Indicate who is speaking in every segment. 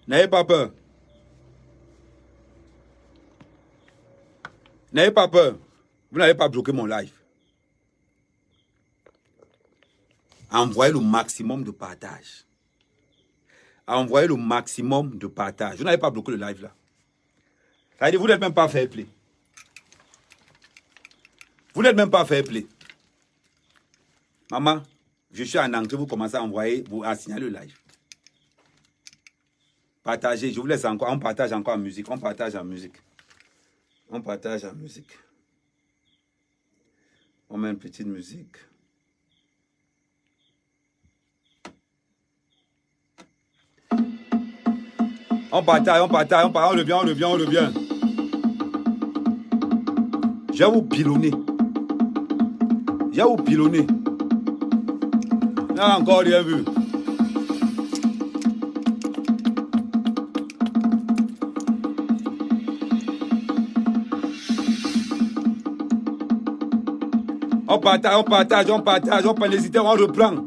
Speaker 1: N'ayez pas peur. N'ayez pas peur. Vous n'allez pas bloquer mon live. Envoyez le maximum de partage. Envoyez le maximum de partage. Vous n'allez pas bloquer le live là. Ça veut dire, vous n'êtes même pas fair play. Vous n'êtes même pas fair play. Maman, je suis en entrée, vous commencez à envoyer, à signaler le live. Partagez, je vous laisse encore, on partage encore en musique, on partage en musique. On partage en musique. On met une petite musique. On partage, on le vient. Je vais vous pilonner. On n'a encore rien vu. On partage, on peut hésiter, on reprend.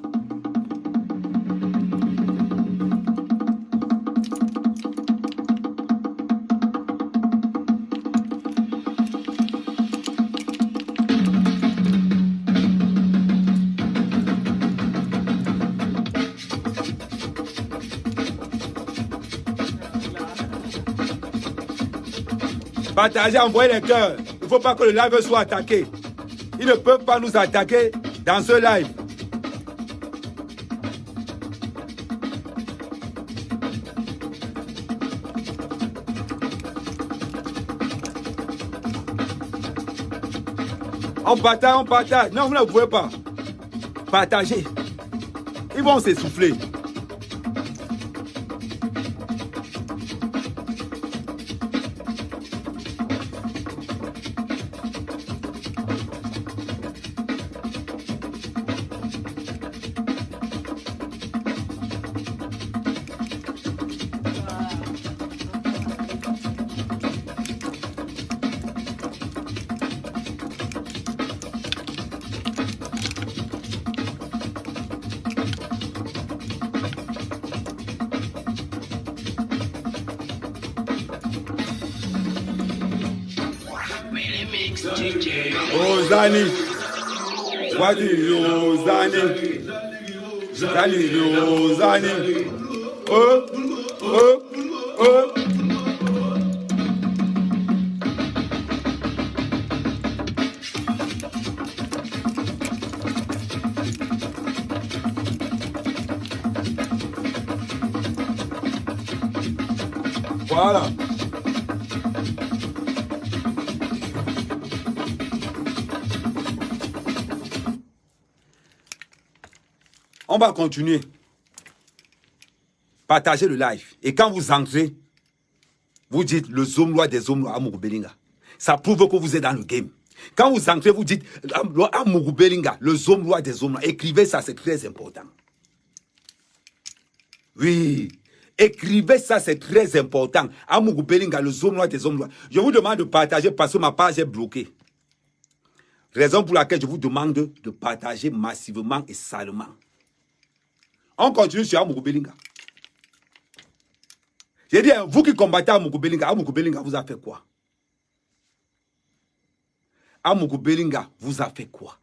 Speaker 1: Partagez, envoyez les cœurs. Il ne faut pas que le live soit attaqué. Ils ne peuvent pas nous attaquer dans ce live. On partage. Non, vous ne pouvez pas. Partagez. Ils vont s'essouffler. Ozani, Voilà. On va continuer. Partagez le live. Et quand vous entrez, vous dites le Zomlois des Zomlois à Mugubelinga. Ça prouve que vous êtes dans le game. Quand vous entrez, vous dites à Mugubelinga, le Zomlois des Zomlois. Écrivez ça, c'est très important. Oui. Écrivez ça, c'est très important. À Mugubelinga, le Zomlois des Zomlois. Je vous demande de partager parce que ma page est bloquée. Raison pour laquelle je vous demande de partager massivement et salement. On continue sur Amugubelinga. J'ai dit, vous qui combattez Amugubelinga vous a fait quoi? Amugubelinga vous a fait quoi?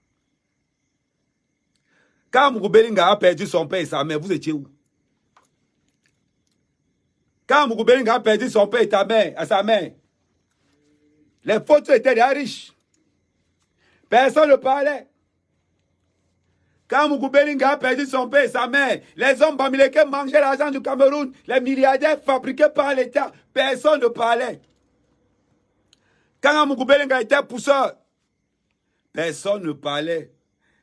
Speaker 1: Quand Amugubelinga a perdu son père et sa mère, vous étiez où? Quand Amugubelinga a perdu son père et sa mère, les photos étaient des riches. Personne ne parlait. Quand Mugubelinga a perdu son père et sa mère, les hommes bamileke mangeaient l'argent du Cameroun, les milliardaires fabriqués par l'État, personne ne parlait. Quand Mugubelinga était pousseur, personne ne parlait.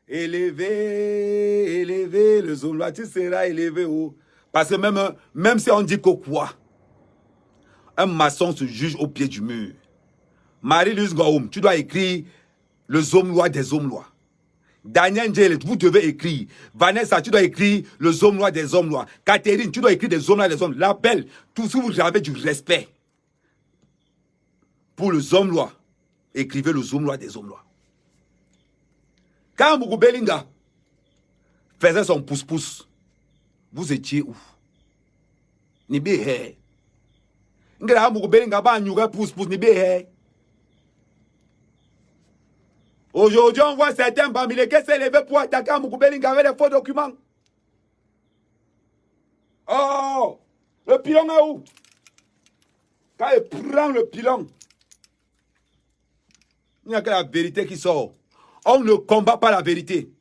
Speaker 1: Élevé, le Zomlois, tu seras élevé haut. Parce que même si on dit que quoi, un maçon se juge au pied du mur. Marie-Louise Goum, tu dois écrire le Zomlois des Zomlois. Daniel Njele, vous devez écrire. Vanessa, tu dois écrire le Zomlois des Zomlois. Catherine, tu dois écrire des Zomlois des Zomlois. L'appel, tous vous avez du respect. Pour le Zomlois, écrivez le Zomlois des Zomlois. Quand Mugubelinga faisait son pouce-pouce, vous étiez où? Nibé, Ngela Amougou Belinga ba nyure pousse ni bé. Aujourd'hui, on voit certains Bamileke s'élever pour attaquer Amougou Belinga avec des faux documents. Oh, le pilon est où? Quand il prend le pilon, il n'y a que la vérité qui sort. On ne combat pas la vérité.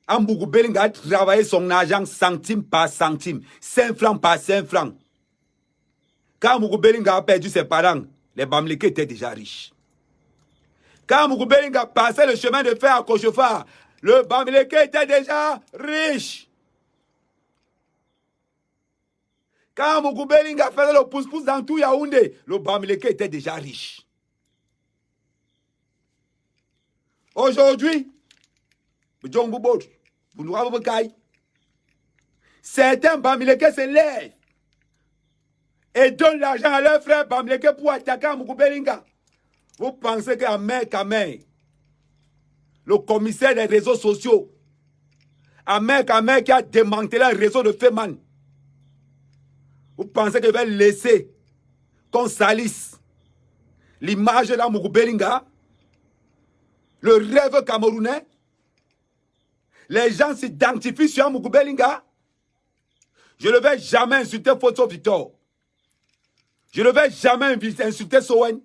Speaker 1: Amougou Belinga a travaillé son argent centime par centime, 5 francs par 5 francs. Quand Amougou Belinga a perdu ses parents, les Bamileke étaient déjà riches. Quand Amougou Belinga passait le chemin de fer à Cochefar, le Bamileke était déjà riche. Quand Amougou Belinga faisait le pouce-pouce dans tout Yaoundé, le Bamileke était déjà riche. Aujourd'hui, certains Bamileke se lèvent et donnent l'argent à leurs frères Bamileke pour attaquer Amougou Belinga. Vous pensez qu'à main, le commissaire des réseaux sociaux, à main qui a démantelé le réseau de Feman, vous pensez qu'il va laisser qu'on salisse l'image d'Amougou Belinga, le rêve camerounais? Les gens s'identifient sur Amougou Belinga. Je ne vais jamais insulter Fosso Victor. Je ne vais jamais insulter Sowen.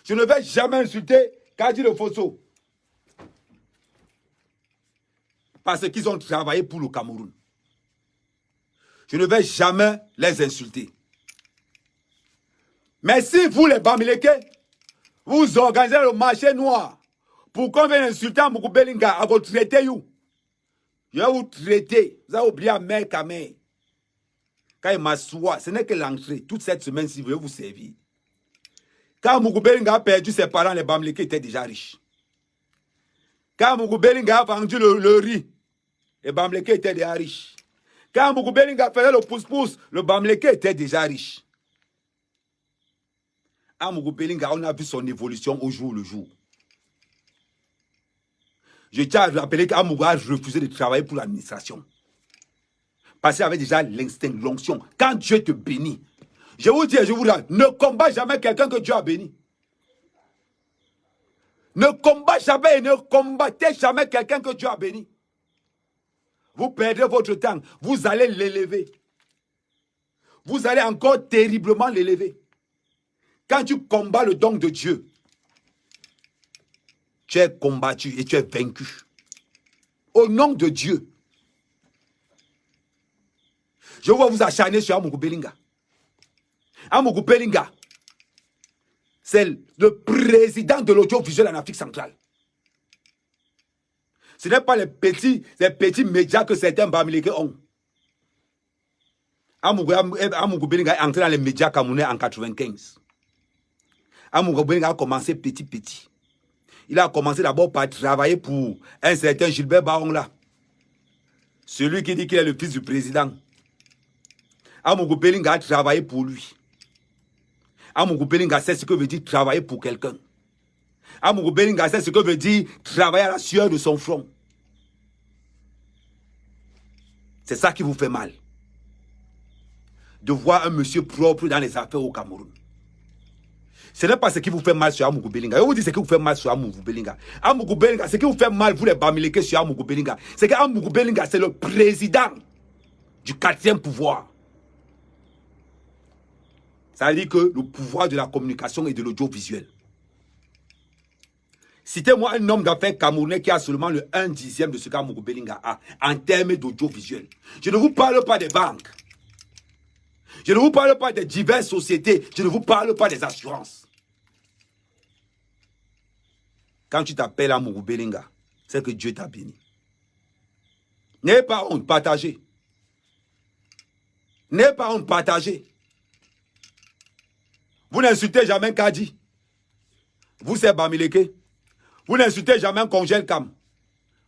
Speaker 1: Je ne vais jamais insulter Kadi Le Fosso. Parce qu'ils ont travaillé pour le Cameroun. Je ne vais jamais les insulter. Mais si vous, les Bamileke, vous organisez le marché noir pour qu'on vienne insulter Amougou Belinga, à vous traiter, je vais vous traiter. Vous avez oublié à main qu'à main. Quand il m'assoit, ce n'est que l'entrée. Toute cette semaine-ci, je vais vous servir. Quand Amougou Belinga a perdu ses parents, les Bamileke étaient déjà riches. Quand Amougou Belinga a vendu le riz, les Bamileke étaient déjà riches. Quand Amougou Belinga faisait le pouce-pouce, le Bamileke était déjà riche. Amougou Belinga, on a vu son évolution au jour le jour. Je tiens à rappeler qu'Amougou a refusé de travailler pour l'administration. Parce qu'il avait déjà l'instinct, l'onction. Quand Dieu te bénit, je vous dis et je vous dis, ne combat jamais quelqu'un que Dieu a béni. Ne combat jamais et ne combattez jamais quelqu'un que Dieu a béni. Vous perdrez votre temps. Vous allez l'élever. Vous allez encore terriblement l'élever. Quand tu combats le don de Dieu, tu es combattu et tu es vaincu. Au nom de Dieu. Je vais vous acharner sur Amougou Belinga. Amougou Belinga, c'est le président de l'audiovisuel en Afrique centrale. Ce n'est pas les petits médias que certains Bamileke ont. Amougou Belinga est entré dans les médias camerounais en 1995. Amougou Belinga a commencé petit. Il a commencé d'abord par travailler pour un certain Gilbert Baron là. Celui qui dit qu'il est le fils du président. Amougou Belinga a travaillé pour lui. Amougou Belinga sait ce que veut dire travailler pour quelqu'un. Amougou Belinga sait ce que veut dire travailler à la sueur de son front. C'est ça qui vous fait mal. De voir un monsieur propre dans les affaires au Cameroun. Ce n'est pas ce qui vous fait mal sur Amougou Belinga. Je vous dis ce qui vous fait mal sur Amougou Belinga. Amougou Belinga, ce qui vous fait mal, vous les Bamileke sur Amougou Belinga, c'est qu'Amougou Belinga, c'est le président du 4e pouvoir. Ça veut dire que le pouvoir de la communication et de l'audiovisuel. Citez-moi un homme d'affaires camerounais qui a seulement le 1/10 de ce qu'Amougou Belinga a en termes d'audiovisuel. Je ne vous parle pas des banques. Je ne vous parle pas des diverses sociétés. Je ne vous parle pas des assurances. Quand tu t'appelles Amougou Belinga, c'est que Dieu t'a béni. N'ayez pas honte, partagez. N'ayez pas honte, partagez. Vous n'insultez jamais Kadi. Vous, c'est Bamileke. Vous n'insultez jamais Congel Kam.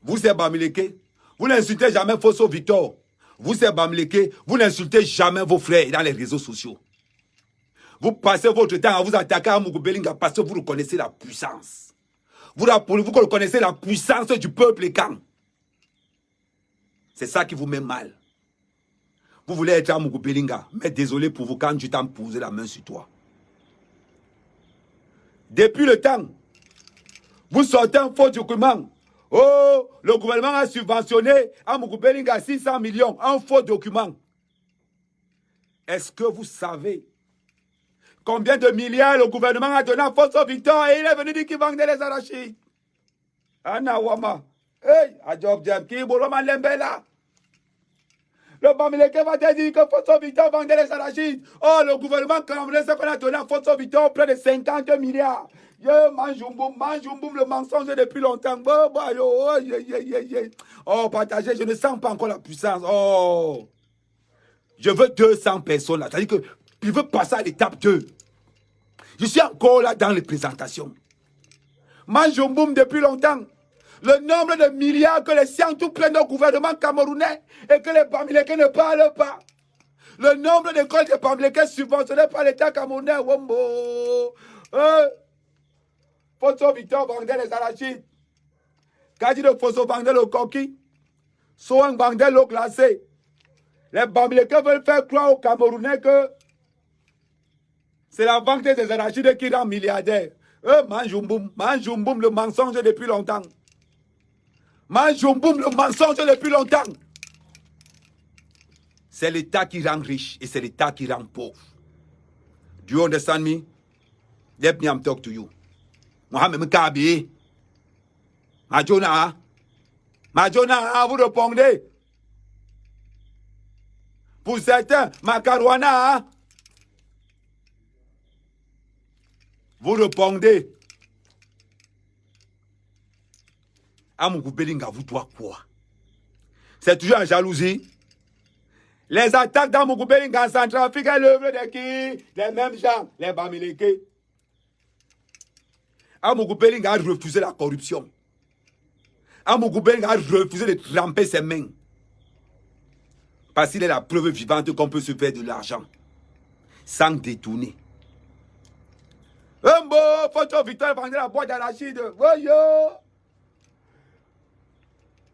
Speaker 1: Vous, c'est Bamileke. Vous n'insultez jamais Fosso Victor. Vous, c'est Bamileke. Vous n'insultez jamais vos frères dans les réseaux sociaux. Vous passez votre temps à vous attaquer à Amougou Belinga parce que vous reconnaissez la puissance. Vous reconnaissez la puissance du peuple Kam. C'est ça qui vous met mal. Vous voulez être Amougou Belinga, mais désolé pour vous quand tu t'en posé la main sur toi. Depuis le temps, vous sortez un faux document. Oh, le gouvernement a subventionné Amougou Belinga 600 millions, un faux document. Est-ce que vous savez combien de milliards le gouvernement a donné à Fosso Victor et il est venu dire qu'il vendait les arachides? Anawama. Hey, Adjob Djem, qui Boloma Lembela. Le Bamileke va te dire que Fosso Victor vendait les arachides. Oh, le gouvernement camerounais, ce qu'on a donné à Fosso Victor, près de 50 milliards. Yo, manjoumboum, le mensonge depuis longtemps. Oh, partagez, je ne sens pas encore la puissance. Oh, je veux 200 personnes là. C'est-à-dire que je veux passer à l'étape 2. Je suis encore là dans les présentations. Manjoumboum depuis longtemps. Le nombre de milliards que les Siantou prennent au gouvernement camerounais et que les Bamileke ne parlent pas. Le nombre d'écoles de Bamileke subventionnées par l'État camerounais. Wombo. Fosso Victor vendait les arachides. Kadi de Fosso vendait le coquille. Soang vendait l'eau glacée. Les Bamileke veulent faire croire aux Camerounais que c'est la vente des arachides qui rend milliardaire. Manjoumboum, le mensonge depuis longtemps. Manjoumboum, le mensonge depuis longtemps. C'est l'État qui rend riche et c'est l'État qui rend pauvre. Do you understand me? Let me talk to you. Mohamed Mkabi. Majona, vous répondez. Pour certains, Macarouana, vous répondez. Amougou Belinga vous doit quoi? C'est toujours en jalousie. Les attaques d'Amougou Belinga en Centrafrique est l'œuvre de qui? Les mêmes gens, les Bamileke. Amougou Belinga a refusé la corruption. Amougou Belinga a refusé de tremper ses mains. Parce qu'il est la preuve vivante qu'on peut se faire de l'argent sans détourner. Fosso Victor vendait la boîte d'arachide.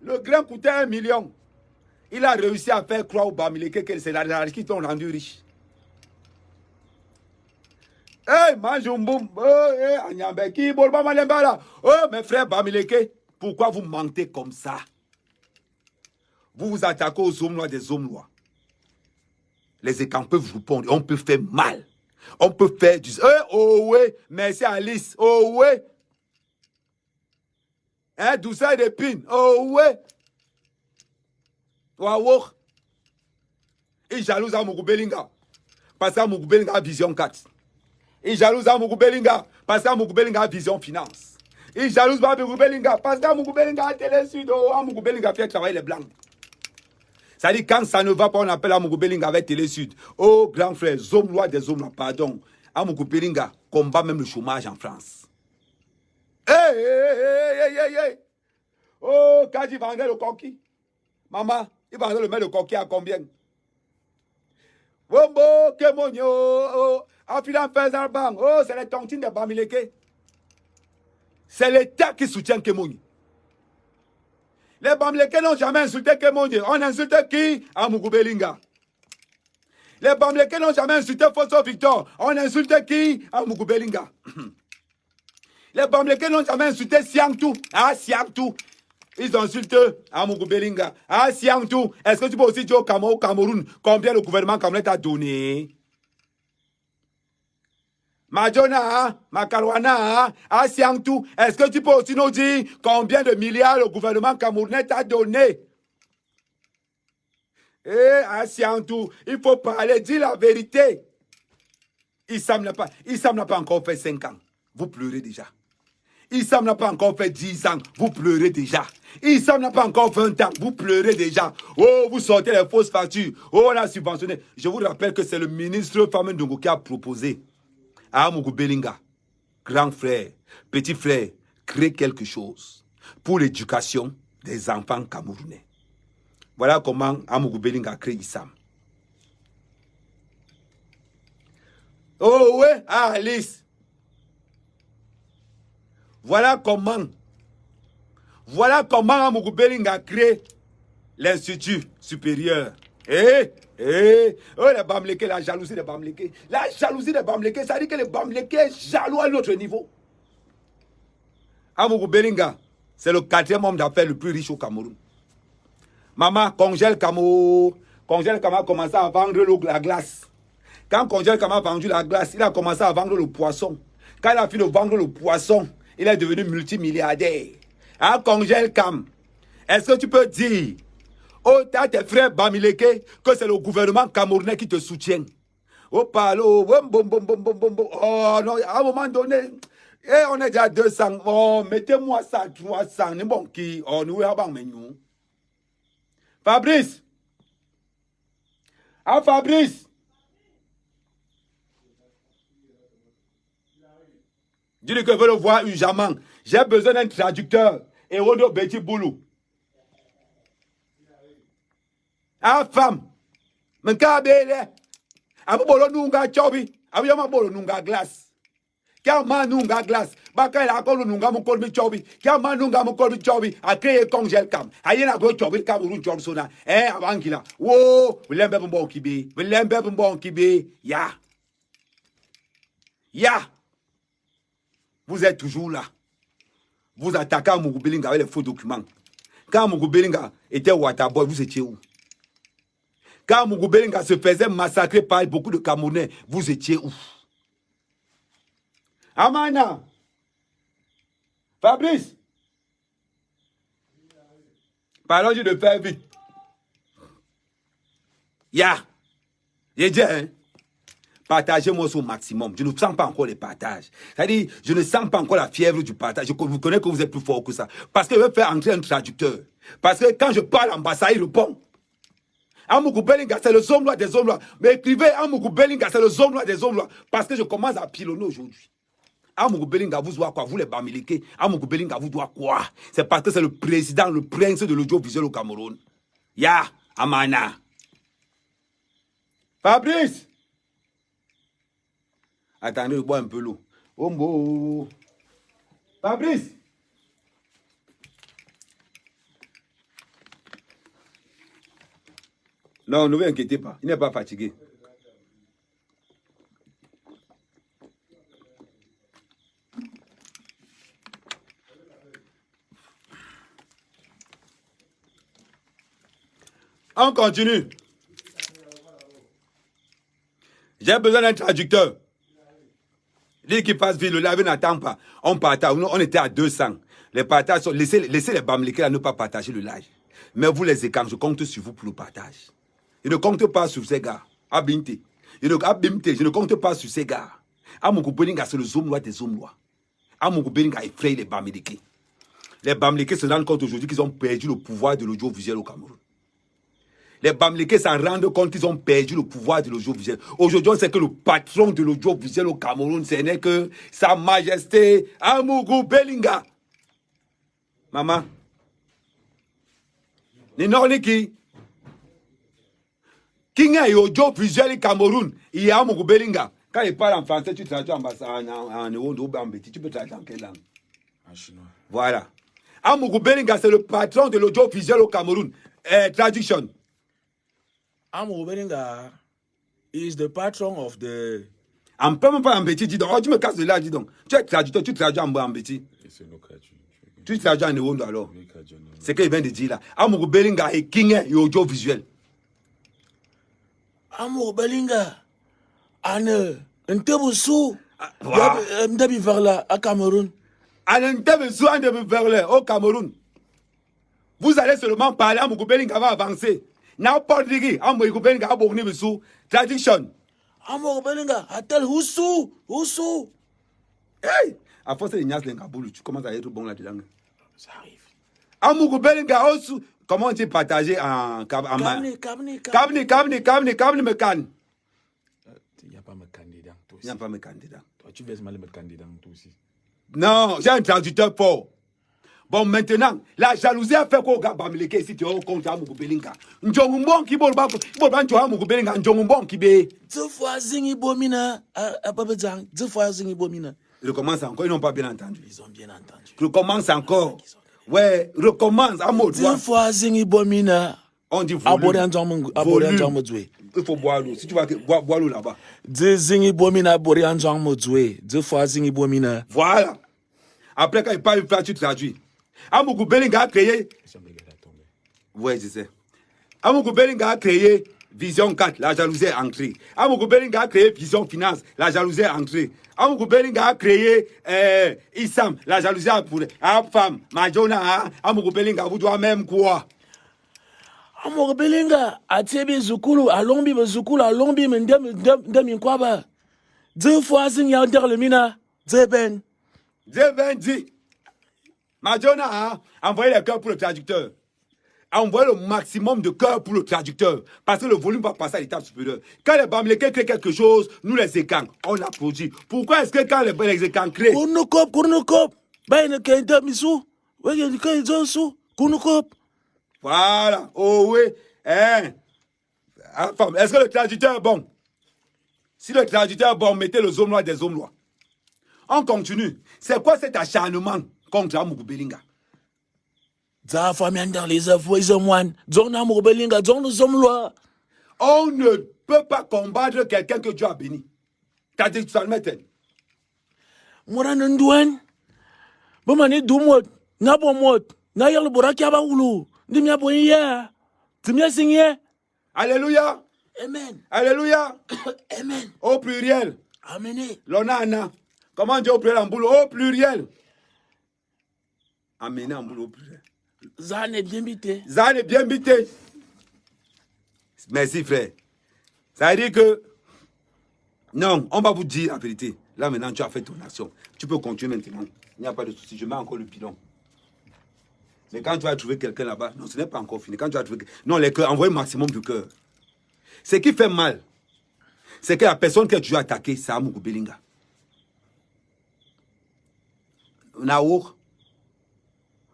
Speaker 1: Le grain coûtait 1 million. Il a réussi à faire croire aux Bamileke que c'est l'arachide qui t'ont rendu riche. Hey, Manjoumboum, Anyambeki, Bolba Malembala. Oh, mes frères Bamileke, pourquoi vous mentez comme ça? Vous vous attaquez aux hommes noirs des hommes noirs. Les écrans peuvent vous pondre, on peut faire mal. On peut faire du... oh ouais, merci Alice, oh ouais. Hein, douceur d'épine, oh ouais. Waouh. Il jalouse à Amougou Belinga. Parce qu'Amougou Belinga a vision 4. Il jalouse Amougou Belinga. Parce qu'Amougou Belinga a vision finance. Il jalouse Amougou Belinga. Parce qu'Amougou Belinga a Télé Sud. Amougou Belinga fait travailler les blancs. Ça dit quand ça ne va pas, on appelle Amougou Belinga avec Télé Sud. Oh, grand frère, hommes lois des hommes, pardon. Amougou Belinga combat même le chômage en France. Hey. Oh, quand il vendait le coquille. Maman, il vendait le mec de coquille à combien? Wombo, Kemonyo, oh, Afilan Fezarban, oh, c'est les tontines de Bamileke. C'est l'État qui soutient Kemonyo. Les Bamileke n'ont jamais insulté Kemonyo. On insulte qui? Amougou Belinga. Les Bamileke n'ont jamais insulté Fosso Victor. On insulte qui? Amougou Belinga. Les Bamileke n'ont jamais insulté Siantou. Ah, Siantou. Ils insultent Amougou Belinga. Ah, Siantou, est-ce que tu peux aussi dire au Cameroun combien le gouvernement camerounais t'a donné? Majona, Macarouana, ah, Siantou, est-ce que tu peux aussi nous dire combien de milliards le gouvernement camerounais t'a donné? Ah, Siantou, il faut parler, dire la vérité. Issam n'a pas encore fait 5 ans. Vous pleurez déjà. Issam n'a pas encore fait 10 ans, vous pleurez déjà. Issam n'a pas encore 20 ans, vous pleurez déjà. Oh, vous sortez les fausses factures. Oh, on a subventionné. Je vous rappelle que c'est le ministre Fameux Ndongo qui a proposé à Amougou Belinga, grand frère, petit frère, créer quelque chose pour l'éducation des enfants camerounais. Voilà comment Amougou Belinga a créé Issam. Oh ouais, Alice. Voilà comment Amougou Belinga a créé l'Institut supérieur Oh, les Bamlékés, la jalousie des Bamlékés. La jalousie des Bamlékés, ça dit que les Bamlékés jaloux à notre niveau. Amougou Belinga, c'est le 4e homme d'affaires le plus riche au Cameroun. Maman, Congèle Camo a commencé à vendre la glace. Quand Congèle Camo a vendu la glace, il a commencé à vendre le poisson. Quand il a fini de vendre le poisson, il est devenu multimilliardaire. Hein, Congèle Cam, est-ce que tu peux dire à tes frères Bamileke que c'est le gouvernement camerounais qui te soutient? Oh, palo, oh non, à un moment donné, on est déjà à 200. Oh, mettez-moi ça à 300. Bon, qui, oh, nous, nous. Fabrice! Ah, Fabrice! Dis-lui que je veux le voir urgemment. J'ai besoin d'un traducteur. Et Rodo Betty Boulou. Ah, femme! Mais quand elle Abu bolo nunga chobi. Abu yama bolo nunga glace. Kia ma nunga glace. Baka ila akolo nunga mukol mi chobi. Kia ma nunga mukol mi chobi. A créé Congèle Cam. Ayena go chobi Cameroun Johnson. Avankila. Wo, wilembe bon kibe. Wilembe bon kibe. Ya. Ya. Vous êtes toujours là. Vous attaquez Amougou Belinga avec les faux documents. Quand Amougou Belinga était au Waterboy, vous étiez où? Quand Amougou Belinga se faisait massacrer par beaucoup de Camerounais, vous étiez où? Amana! Fabrice! Pardon, je de faire vite. Ya! J'ai dit, hein? Partagez-moi au maximum. Je ne sens pas encore les partages. C'est-à-dire, je ne sens pas encore la fièvre du partage. Je vous connais que vous êtes plus fort que ça. Parce que je veux faire entrer un traducteur. Parce que quand je parle en bassa, il répond. Amougou Belinga, c'est le zomlois des zomlois. Mais écrivez Amougou Belinga, c'est le zomlois des zomlois. Parce que je commence à pilonner aujourd'hui. Amougou Belinga vous doit quoi? Vous les Bamileke. Amougou Belinga vous doit quoi? C'est parce que c'est le président, le prince de l'audiovisuel au Cameroun. Ya, Amana. Fabrice! Attendez, je bois un peu l'eau. Ombo. Fabrice! Non, ne vous inquiétez pas. Il n'est pas fatigué. On continue. J'ai besoin d'un traducteur. Dis qu'il passe vite, le live n'attend pas. On partage, on était à 200. Les partages sont... Laissez les Bamileke à ne pas partager le live. Mais vous les écartez, je compte sur vous pour le partage. Je ne compte pas sur ces gars. Abimte. Je ne compte pas sur ces gars. Amougou Belinga, c'est le zomlois des zomlois. Amougou Belinga effraie les Bamileke. Les Bamileke se rendent compte aujourd'hui qu'ils ont perdu le pouvoir de l'audiovisuel au Cameroun. Les Bamileke s'en rendent compte qu'ils ont perdu le pouvoir de l'audiovisuel. Aujourd'hui, on sait que le patron de l'audiovisuel au Cameroun, ce n'est que Sa Majesté Amougou Belinga. Maman. Ninoliki. Qui est l'audiovisuel au Cameroun? Il y a Amougou Belinga. Quand il parle en français, tu traduis en euro, tu peux traduire en quelle langue?
Speaker 2: En chinois.
Speaker 1: Voilà. Amougou Belinga, c'est le patron de l'audiovisuel au Cameroun. Traduction.
Speaker 2: Amougou Belinga is the patron of the...
Speaker 1: En peut même pas en petit, dis donc. Oh, tu me casses de là, dis donc. Tu es traducteur, tu traduis en petit. Tu traduis en euro alors. C'est ce qu'il vient de dire là. Amougou Belinga est king et audiovisuel.
Speaker 2: Amougou Belinga, un teboussou, m'dabi vers là, à Cameroun.
Speaker 1: Un teboussou, un teboussou vers là, au Cameroun. Vous allez seulement parler, Amougou Belinga va avancer. N'importe qui, Amougou Belinga a beaucoup de traduction.
Speaker 2: Amougou Belinga, attelle Houssou.
Speaker 1: Hey! À force de Nias Lengaboulou, tu commences à être bon là-dedans.
Speaker 2: Ça arrive.
Speaker 1: Amougou Belinga aussi. Comment tu partages en
Speaker 2: Kamni,
Speaker 1: me can.
Speaker 2: Il n'y a pas mes candidats.
Speaker 1: Il n'y a pas mes candidats.
Speaker 2: Toi, tu baisses mal mes candidats, toi aussi.
Speaker 1: Non, j'ai un traducteur fort. Bon, maintenant, la jalousie a fait quoi, Bamileke, si tu es au compte Amougou Belinga. Njongoumbon qui bol Amougou Belinga, Njongoumbon qui bé.
Speaker 2: 2 fois Zingi Bomina, à Babedzang, 2 fois Zingi Bomina.
Speaker 1: Recommence encore, ils n'ont pas bien entendu.
Speaker 2: Ils ont bien entendu.
Speaker 1: Recommence encore. Ouais, recommence, à mot.
Speaker 2: 2 fois Zingi Bomina.
Speaker 1: On dit volume.
Speaker 2: Volume.
Speaker 1: Il faut boire l'eau. Si tu vas boire l'eau là-bas. Voilà. Après, quand il parle une phrase, tu traduis. Amougou Bellinga a créé. Ouais, je sais. Amougou Bellinga a créé Vision 4, la jalousie est entrée. Amougou Bellinga a créé Vision Finance, la jalousie est entrée. Amougou Bellinga a créé Issam, la jalousie a pour femme. Majona, Amougou Bellinga, vous doit même quoi?
Speaker 2: Amougou Bellinga a tébé Zoukoulou, a lombi, ndem quoi ba. 2 fois, il y a le mina. Zeben
Speaker 1: dit. Majona a envoyé les cœurs pour le traducteur. Envoyez le maximum de cœur pour le traducteur. Parce que le volume va passer à l'étape supérieure. Quand les Bamileke créent quelque chose, nous les écanques, on l'applaudit. Pourquoi est-ce que quand les écanques créent... Voilà. Oh oui. Est-ce que le traducteur est bon? Si le traducteur est bon, mettez le zoom noir des zooms noirs. On continue. C'est quoi cet acharnement contre Amougou Bellinga?
Speaker 2: On
Speaker 1: ne peut pas combattre quelqu'un que Dieu a béni. T'as dit que ça le mettait. Alléluia.
Speaker 2: Amen.
Speaker 1: Alléluia.
Speaker 2: Amen.
Speaker 1: Au pluriel.
Speaker 2: Amen.
Speaker 1: L'onana. Comment dire au pluriel en boulot? Au pluriel. Amener en boulot au pluriel.
Speaker 2: Zan est bien bité.
Speaker 1: Zan est bien bité. Merci, frère. Ça veut dire que... Non, on va vous dire la vérité. Là, maintenant, tu as fait ton action. Tu peux continuer maintenant. Il n'y a pas de souci. Je mets encore le pilon. Mais quand tu vas trouver quelqu'un là-bas... Non, ce n'est pas encore fini. Quand tu vas trouver... Non, les cœurs, envoyez maximum de cœur. Ce qui fait mal, c'est que la personne que tu as attaquée, c'est Amougou Bellinga. Naour,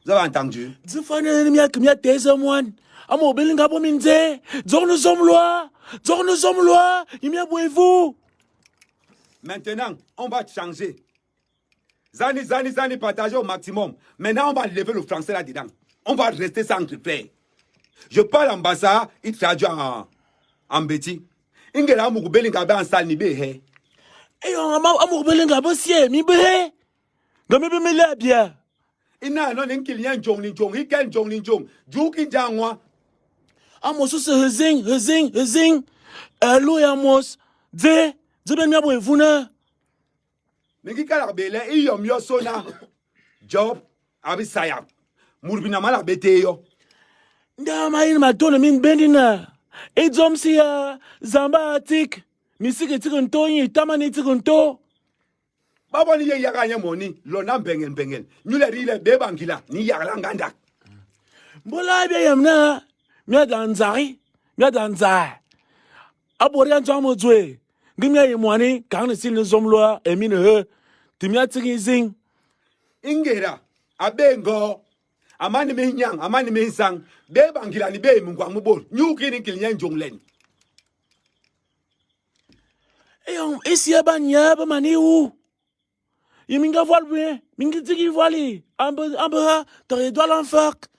Speaker 1: vous avez entendu? Maintenant, on va changer. Zani, partager au maximum. Maintenant, on va lever le français là-dedans. On va rester sans frères. Je parle en bassa, il traduit en bêtis. Ingela Amougou Bellinga en salle ni béhe.
Speaker 2: Et on a Amougou Bellinga bossier, mi béhe. Gamé me l'a bien.
Speaker 1: Ina non n'enkilian jong ni jong, hiken jong ni jong. Juki jangwa.
Speaker 2: Amos se hezing. Alo Amos. De ben mi abo evuna.
Speaker 1: Mingi kala bele iyom yo sona. Job abi sayap. Murbina mala bete yo.
Speaker 2: Nda mayin matone min bendina. E jom si zamba atik. Misike tikunto yi tamani tikunto.
Speaker 1: Babo ni ye yaga nye moni. Lona bengen. Nyule rile bebangila. Ni yaga nganda.
Speaker 2: Bola be yamna. Mia danzari. Aborian jamo zwe. Gimya yimwani. Kane sin zomloa. Emine he. Timya tigizing.
Speaker 1: Ingera. Abengo. Amani me nyang. Amani me sang. Bebangila ni be mungwa mubol. Nyuki ni kilien jonglen.
Speaker 2: Eyong esi abanya ba mani ou. Yeminga voile bien, mingi tigi voile. Ambe t'aurais doit l'enfarc.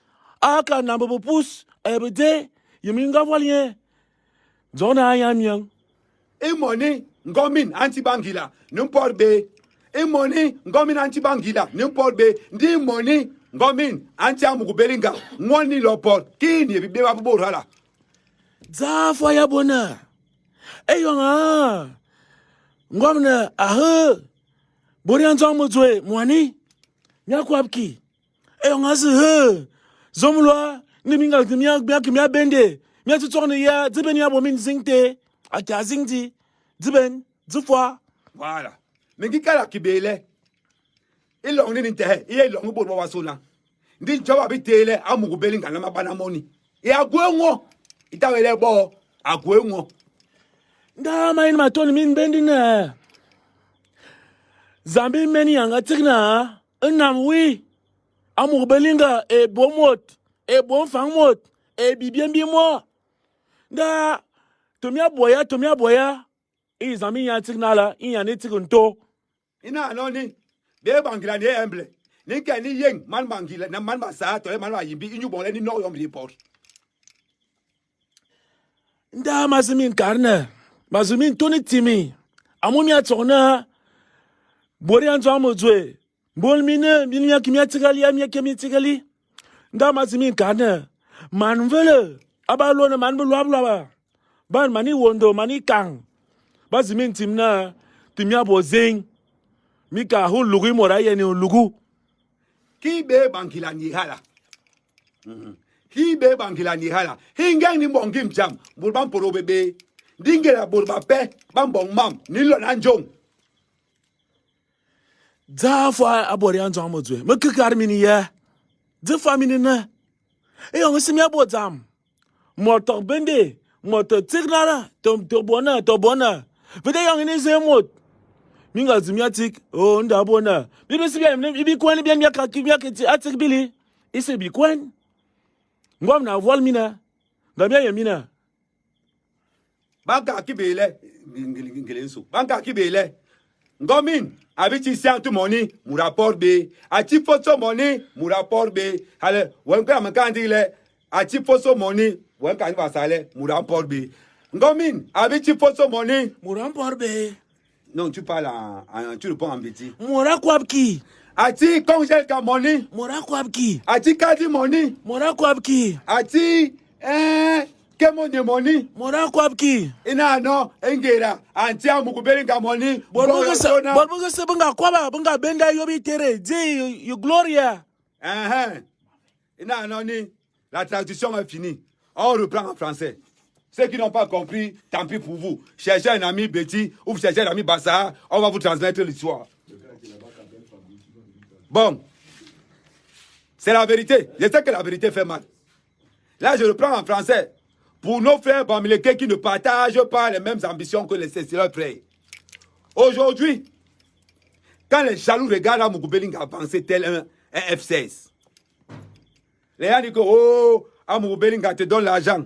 Speaker 2: Ah quand n'a pas pousse, ebede, yeminga voile. Zona yamyang.
Speaker 1: E money ngomin anti-bangila, n'importe be. E money ngomin anti-bangila, n'importe be. Ndi money ngomin anti-Amougou Bellinga, ngoni loport. Kini bibe wapo hala.
Speaker 2: Za foya bona. Eyong ngomna Borian Zamo Zwe, Mwani, Nyakwabki, Eyongas, Zomloa, Niminga, Mia Bende, Mia Tutonia, Zibenia Womin Zingte, Ata Zingti, Ziben, Zufwa.
Speaker 1: Voilà. Mais qui a Kibele? Il a un intérêt, il est long pour Wasona. Dit Job habité Amougou Bellinga, la Banamoni. Et à Gouemo, il avait les bords, à Gouemo.
Speaker 2: Dama in Maton Min Bendina. Zambi meni anga tigna enamwi Amougou Bellinga e bomot e bon fangmot e bibien bimo da tomia boya e zambi ya tigna la inyane tigunto
Speaker 1: ina anoni be bangila ne emble ni keni yeng man bangila na man basa to man ba yimbi inyu bon le ni no yom report
Speaker 2: Nda mazimin karne. Mazimin toni timi. Amumi atona. Bori anzo amozwe. Bol mine, minya kimia tigali, amia kimia tigali. Nda mazimin karne. Manvele. Abalone manvelu ablaba. Ban mani wondo, mani kang. Mazimin timna. Timia bozing. Mika hun lugu mora yeni hun lugu.
Speaker 1: Qui be bankila ni hala. Qui be bankila ni hala. Hingang ni bongim jam. Bulban poro bebe. Dingela bulba pe. Bambong mam. Nilo nanjong.
Speaker 2: Zafa abori anzo amozwe. Mekikar mini ya. Zafa mini na. Eyo ngisi mi abo zam. Moto bende. Moto tignara. To bona. Vede yang ini zemot. Minga zimiatik. Oh nda bona. Bibi sibia ibi kwen bien miaka atik bili. Ise bi kwen. Ngom na voile mina. Ndamia yemina.
Speaker 1: Banka kibele. Ngelenso. Banka kibele. Ngomin. Abichi siang tu money. Mu rapport B. Achi photo money. Mu rapport B. Hale. Wenka makandi le. Achi photo money. Wenka ni basale. Mu rapport B. Ngomin. Abichi photo money.
Speaker 2: Mu rapport B.
Speaker 1: Non, tu parles tu réponds en petit.
Speaker 2: Mora kwabki.
Speaker 1: Ati congèle ka money.
Speaker 2: Mora kwabki.
Speaker 1: Ati kadi money.
Speaker 2: Mora kwabki.
Speaker 1: Ati kemonye money.
Speaker 2: Mora kwabki.
Speaker 1: Ina no engera anti amukubeli ka money.
Speaker 2: Borbuga se bunga kwaba bunga benda yobi tere. Di you gloria.
Speaker 1: Ina no ni la traduction est finie. On reprend en français. Ceux qui n'ont pas compris, tant pis pour vous. Cherchez un ami Betty ou cherchez un ami Bassa, on va vous transmettre l'histoire. Bon. C'est la vérité. Je sais que la vérité fait mal. Là, je reprends en français. Pour nos frères bamileke qui ne partagent pas les mêmes ambitions que les leurs frères. Aujourd'hui, quand les jaloux regardent Amougou-Belling avancer tel un F-16, les gens disent que, oh, Amougou-Belling te donne l'argent.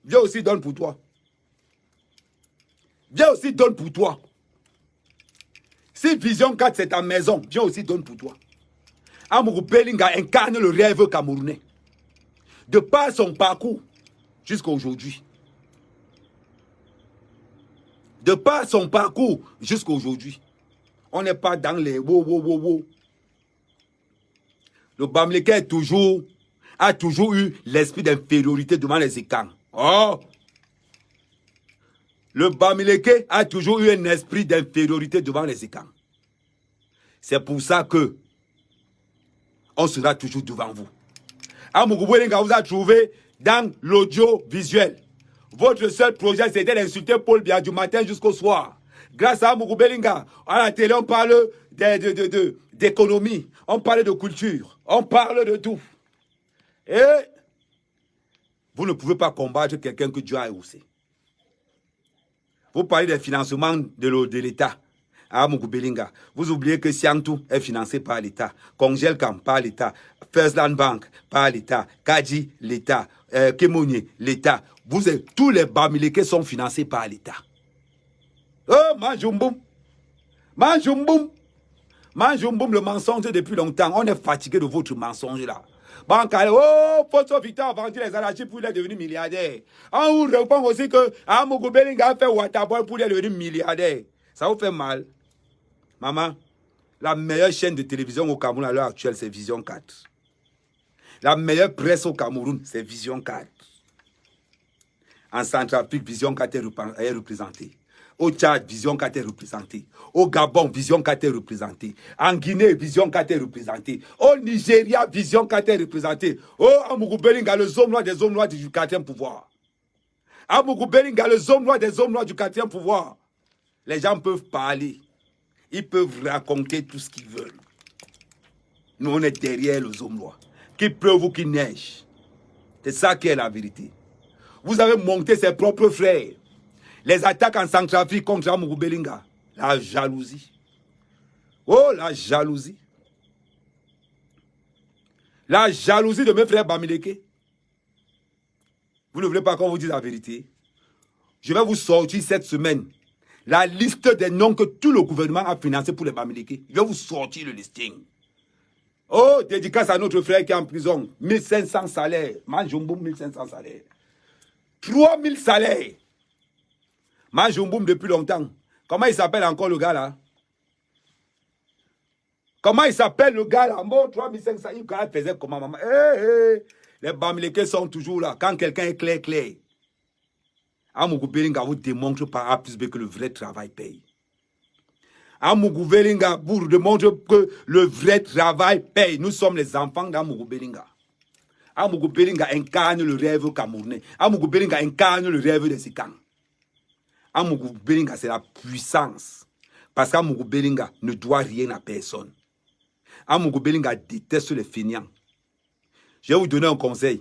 Speaker 1: Viens aussi, donne pour toi. Viens aussi, donne pour toi. Si Vision 4, c'est ta maison, viens aussi, donne pour toi. Amougou-Belling incarne le rêve camerounais. De par son parcours jusqu'à aujourd'hui. De par son parcours jusqu'à aujourd'hui. On n'est pas dans les wow. Le Bamileke a toujours eu l'esprit d'infériorité devant les écans. Oh! Le Bamileke a toujours eu un esprit d'infériorité devant les écans. C'est pour ça que on sera toujours devant vous. Amougou-Belling vous a trouvé dans l'audiovisuel. Votre seul projet, c'était d'insulter Paul Biya du matin jusqu'au soir. Grâce à Amougou-Belling, à la télé, on parle d'économie, on parle de culture, on parle de tout. Et vous ne pouvez pas combattre quelqu'un que Dieu a éhoussé. Vous parlez des financements de l'État à Amougou-Belling. Vous oubliez que Siangtou est financé par l'État. Congelcam par l'État. First Land Bank par l'État. Kadi, l'État. Kemonye, l'État. Tous les Bamileke sont financés par l'État. Oh, Manjumboum. Manjumboum, le mensonge depuis longtemps. On est fatigué de votre mensonge là. Bankale, oh, Fosso Victor a vendu les anarchistes pour il est devenu milliardaire. On vous répond aussi que Amougou-Belling a fait Waterboy pour il est devenu milliardaire. Ça vous fait mal. Maman, la meilleure chaîne de télévision au Cameroun à l'heure actuelle, c'est Vision 4. La meilleure presse au Cameroun, c'est Vision 4. En Centrafrique, Vision 4 est représentée. Au Tchad, Vision 4 est représentée. Au Gabon, Vision 4 est représentée. En Guinée, Vision 4 est représentée. Au Nigeria, Vision 4 est représentée. Au Amougou-Belling, les hommes noirs des hommes noirs du 4e pouvoir. Amougou-Belling, les hommes noirs des hommes noirs du 4e pouvoir. Les gens peuvent parler. Ils peuvent raconter tout ce qu'ils veulent. Nous, on est derrière les hommes noirs. Qu'il pleuve ou qu'il neige. C'est ça qui est la vérité. Vous avez monté ses propres frères. Les attaques en Centrafrique contre Amougou-Belling. La jalousie. Oh, la jalousie. La jalousie de mes frères Bamileke. Vous ne voulez pas qu'on vous dise la vérité? Je vais vous sortir cette semaine la liste des noms que tout le gouvernement a financé pour les Bamileke. Je vais vous sortir le listing. Oh, dédicace à notre frère qui est en prison. 1500 salaires. Manjumboum, 1500 salaires. 3000 salaires. Manjumboum depuis longtemps. Comment il s'appelle encore le gars là? Comment il s'appelle le gars là? Bon, 3500, il faisait comment, maman? Les Bamileke sont toujours là. Quand quelqu'un est clair, clair. Amougou Belinga vous démontre par A plus B que le vrai travail paye. Amougou Belinga vous démontre que le vrai travail paye. Nous sommes les enfants d'Amougou Belinga. Amougou Belinga incarne le rêve camerounais. Amougou Belinga incarne le rêve des Sikang. Amougou Belinga, c'est la puissance. Parce qu'Amougou Belinga ne doit rien à personne. Amougou Belinga déteste les feignants. Je vais vous donner un conseil.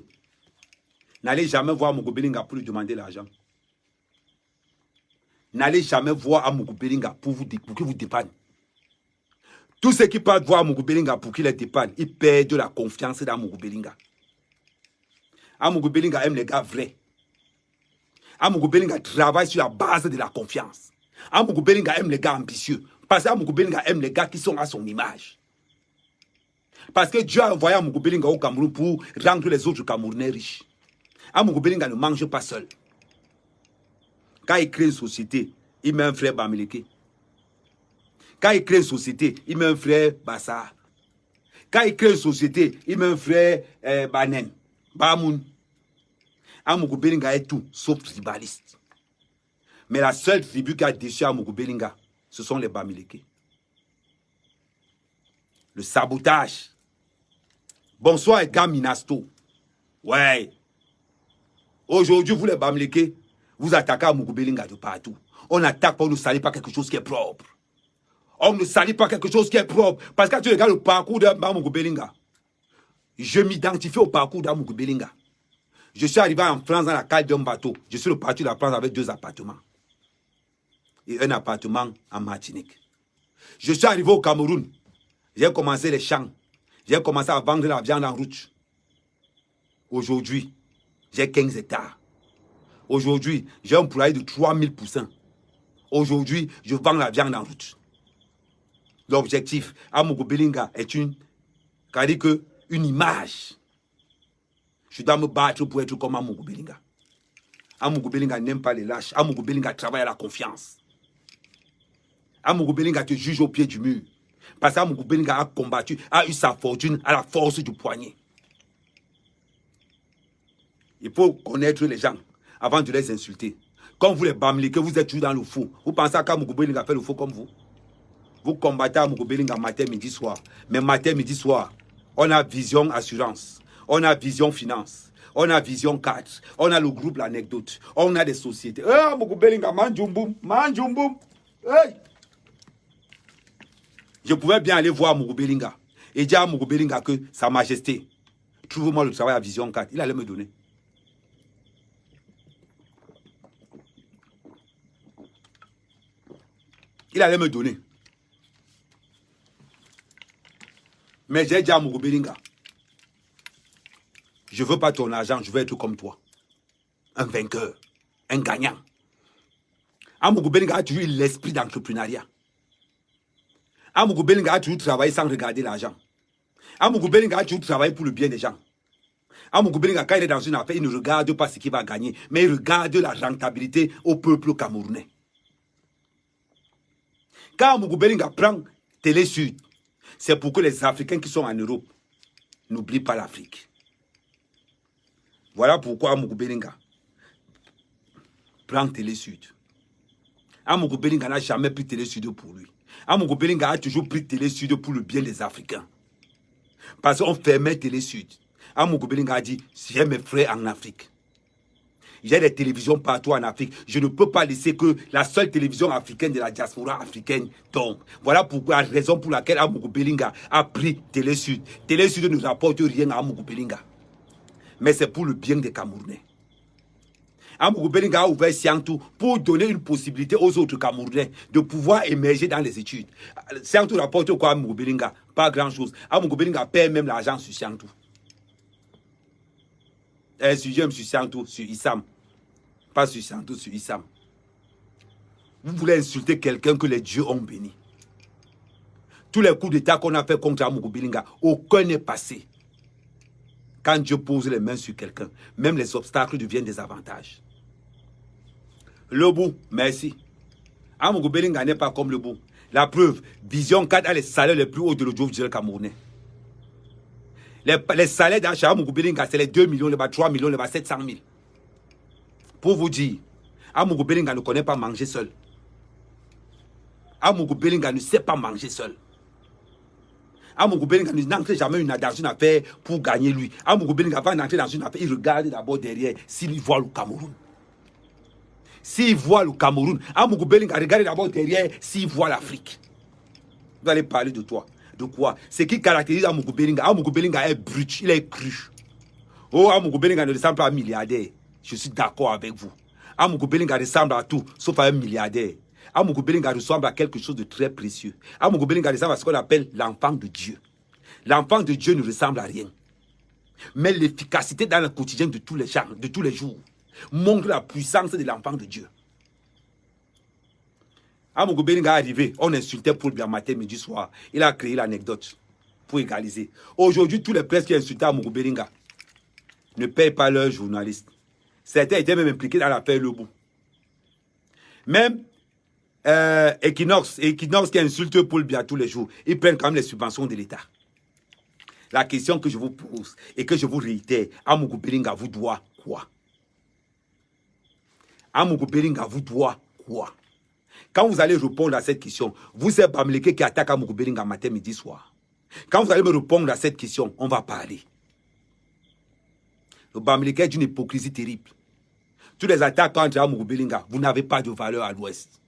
Speaker 1: N'allez jamais voir Amougou Belinga pour lui demander l'argent. N'allez jamais voir Amougou Belinga pour qu'il vous dépanne. Tous ceux qui partent voir Amougou Belinga pour qu'il les dépanne, ils perdent la confiance d'Amougou Belinga. Amougou Belinga aime les gars vrais. Amougou Belinga travaille sur la base de la confiance. Amougou Belinga aime les gars ambitieux. Parce qu'Amougou Belinga aime les gars qui sont à son image. Parce que Dieu a envoyé Amougou Belinga au Cameroun pour rendre les autres Camerounais riches. Amougou Belinga ne mange pas seul. Quand il crée une société, il met un frère Bamileke. Quand il crée une société, il met un frère Bassa. Quand il crée une société, il met un frère Banen, Bamoun. Amougou Belinga est tout, sauf tribaliste. Mais la seule tribu qui a déçu Amougou Belinga, ce sont les Bamileke. Le sabotage. Bonsoir Edgar Minasto. Ouais. Aujourd'hui, vous les Bamileke, vous attaquez Amougou Belinga de partout. On attaque pour ne salir pas quelque chose qui est propre. On ne salit pas quelque chose qui est propre. Parce que quand tu regardes le parcours d'Amougou Belinga, je m'identifie au parcours d'Amougou Belinga. Je suis arrivé en France dans la cale d'un bateau. Je suis reparti de la France avec 2 appartements. Et un appartement en Martinique. Je suis arrivé au Cameroun. J'ai commencé les champs. J'ai commencé à vendre la viande en route. Aujourd'hui, j'ai 15 hectares. Aujourd'hui, j'ai un poulailler de 3000%. Aujourd'hui, je vends la viande en route. L'objectif, Amougou Belinga est une image. Je dois me battre pour être comme Amougou Belinga. Amougou Belinga n'aime pas les lâches. Amougou Belinga travaille à la confiance. Amougou Belinga te juge au pied du mur. Parce qu'Amougou Belinga a combattu, a eu sa fortune à la force du poignet. Il faut connaître les gens avant de les insulter. Quand vous les Bamileke, vous êtes toujours dans le faux. Vous pensez qu'Amougou Belinga fait le faux comme vous? Vous combattez Amougou Belinga matin, midi, soir. Mais matin, midi, soir, on a Vision Assurance. On a Vision Finance. On a Vision 4. On a le groupe L'Anecdote. On a des sociétés. Amougou Belinga, manjumboum, manjumboum. Hey! Je pouvais bien aller voir Amougou Belinga et dire à Amougou Belinga que Sa Majesté, trouve-moi le travail à Vision 4. Il allait me donner. Il allait me donner. Mais j'ai dit à Amougou Belinga, je ne veux pas ton argent, je veux être comme toi. Un vainqueur, un gagnant. Amougou Belinga a toujours eu l'esprit d'entrepreneuriat. Amougou Belinga a toujours travaillé sans regarder l'argent. Amougou Belinga a toujours travaillé pour le bien des gens. Amougou Belinga, quand il est dans une affaire, il ne regarde pas ce qu'il va gagner, mais il regarde la rentabilité au peuple camerounais. Quand Amougou Belinga prend Télé Sud, c'est pour que les Africains qui sont en Europe n'oublient pas l'Afrique. Voilà pourquoi Amougou Belinga prend Télé Sud. Amougou Belinga n'a jamais pris Télé Sud pour lui. Amougou Belinga a toujours pris Télé Sud pour le bien des Africains. Parce qu'on fermait Télé Sud. Amougou Belinga a dit, j'ai mes frères en Afrique. J'ai des télévisions partout en Afrique. Je ne peux pas laisser que la seule télévision africaine de la diaspora africaine tombe. Voilà pourquoi, la raison pour laquelle Amougou Belinga a pris Télé Sud. Télé Sud ne rapporte rien à Amougou Belinga. Mais c'est pour le bien des Camerounais. Amougou Belinga a ouvert Siantou pour donner une possibilité aux autres Camerounais de pouvoir émerger dans les études. Siantou rapporte quoi à Amougou Belinga? Pas grand-chose. Amougou Belinga paie même l'argent sur Siantou. Sur Siantou, sur Issam. Pas sur Siantou, sur Issam. Vous voulez insulter quelqu'un que les dieux ont béni. Tous les coups d'État qu'on a fait contre Amougou Belinga, aucun n'est passé. Quand Dieu pose les mains sur quelqu'un, même les obstacles deviennent des avantages. Le bout, merci. Amougou Belinga n'est pas comme le bout. La preuve, Vision 4 a les salaires les plus hauts de l'audiovisuel camerounais. Les salaires d'achat Amougou Belinga, c'est les 2 millions, les 3 millions, les 700 000. Pour vous dire, Amougou Belinga ne connaît pas manger seul. Amougou Belinga ne sait pas manger seul. Amougou Belinga n'entre jamais dans une affaire pour gagner lui. Amougou Belinga va entrer dans une affaire, il regarde d'abord derrière s'il voit le Cameroun. S'il voit le Cameroun, Amougou Belinga regarde d'abord derrière s'il voit l'Afrique. Vous allez parler de toi. De quoi? Ce qui caractérise Amougou Belinga est brut, il est cru. Oh, Amougou Belinga ne ressemble pas à un milliardaire. Je suis d'accord avec vous. Amougou Belinga ressemble à tout, sauf à un milliardaire. Amougou Belinga ressemble à quelque chose de très précieux. Amougou Belinga ressemble à ce qu'on appelle l'enfant de Dieu. L'enfant de Dieu ne ressemble à rien. Mais l'efficacité dans le quotidien de tous les gens, de tous les jours, montre la puissance de l'enfant de Dieu. Amougou Belinga est arrivé, on insultait Paul Biya matin, midi, soir. Il a créé l'anecdote pour égaliser. Aujourd'hui, tous les presses qui insultaient Amougou Belinga ne payent pas leurs journalistes. Certains étaient même impliqués dans l'affaire Lebou. Même Equinox qui insulte Paul Biya tous les jours, ils prennent quand même les subventions de l'État. La question que je vous pose et que je vous réitère, Amougou Belinga vous doit quoi? Amougou Belinga vous doit quoi? Quand vous allez répondre à cette question, vous êtes Bamileke qui attaque Amougou Belinga matin, midi, soir. Quand vous allez me répondre à cette question, on va parler. Le Bamileke est d'une hypocrisie terrible. Tous les attaques contre Amougou Belinga, vous n'avez pas de valeur à l'Ouest.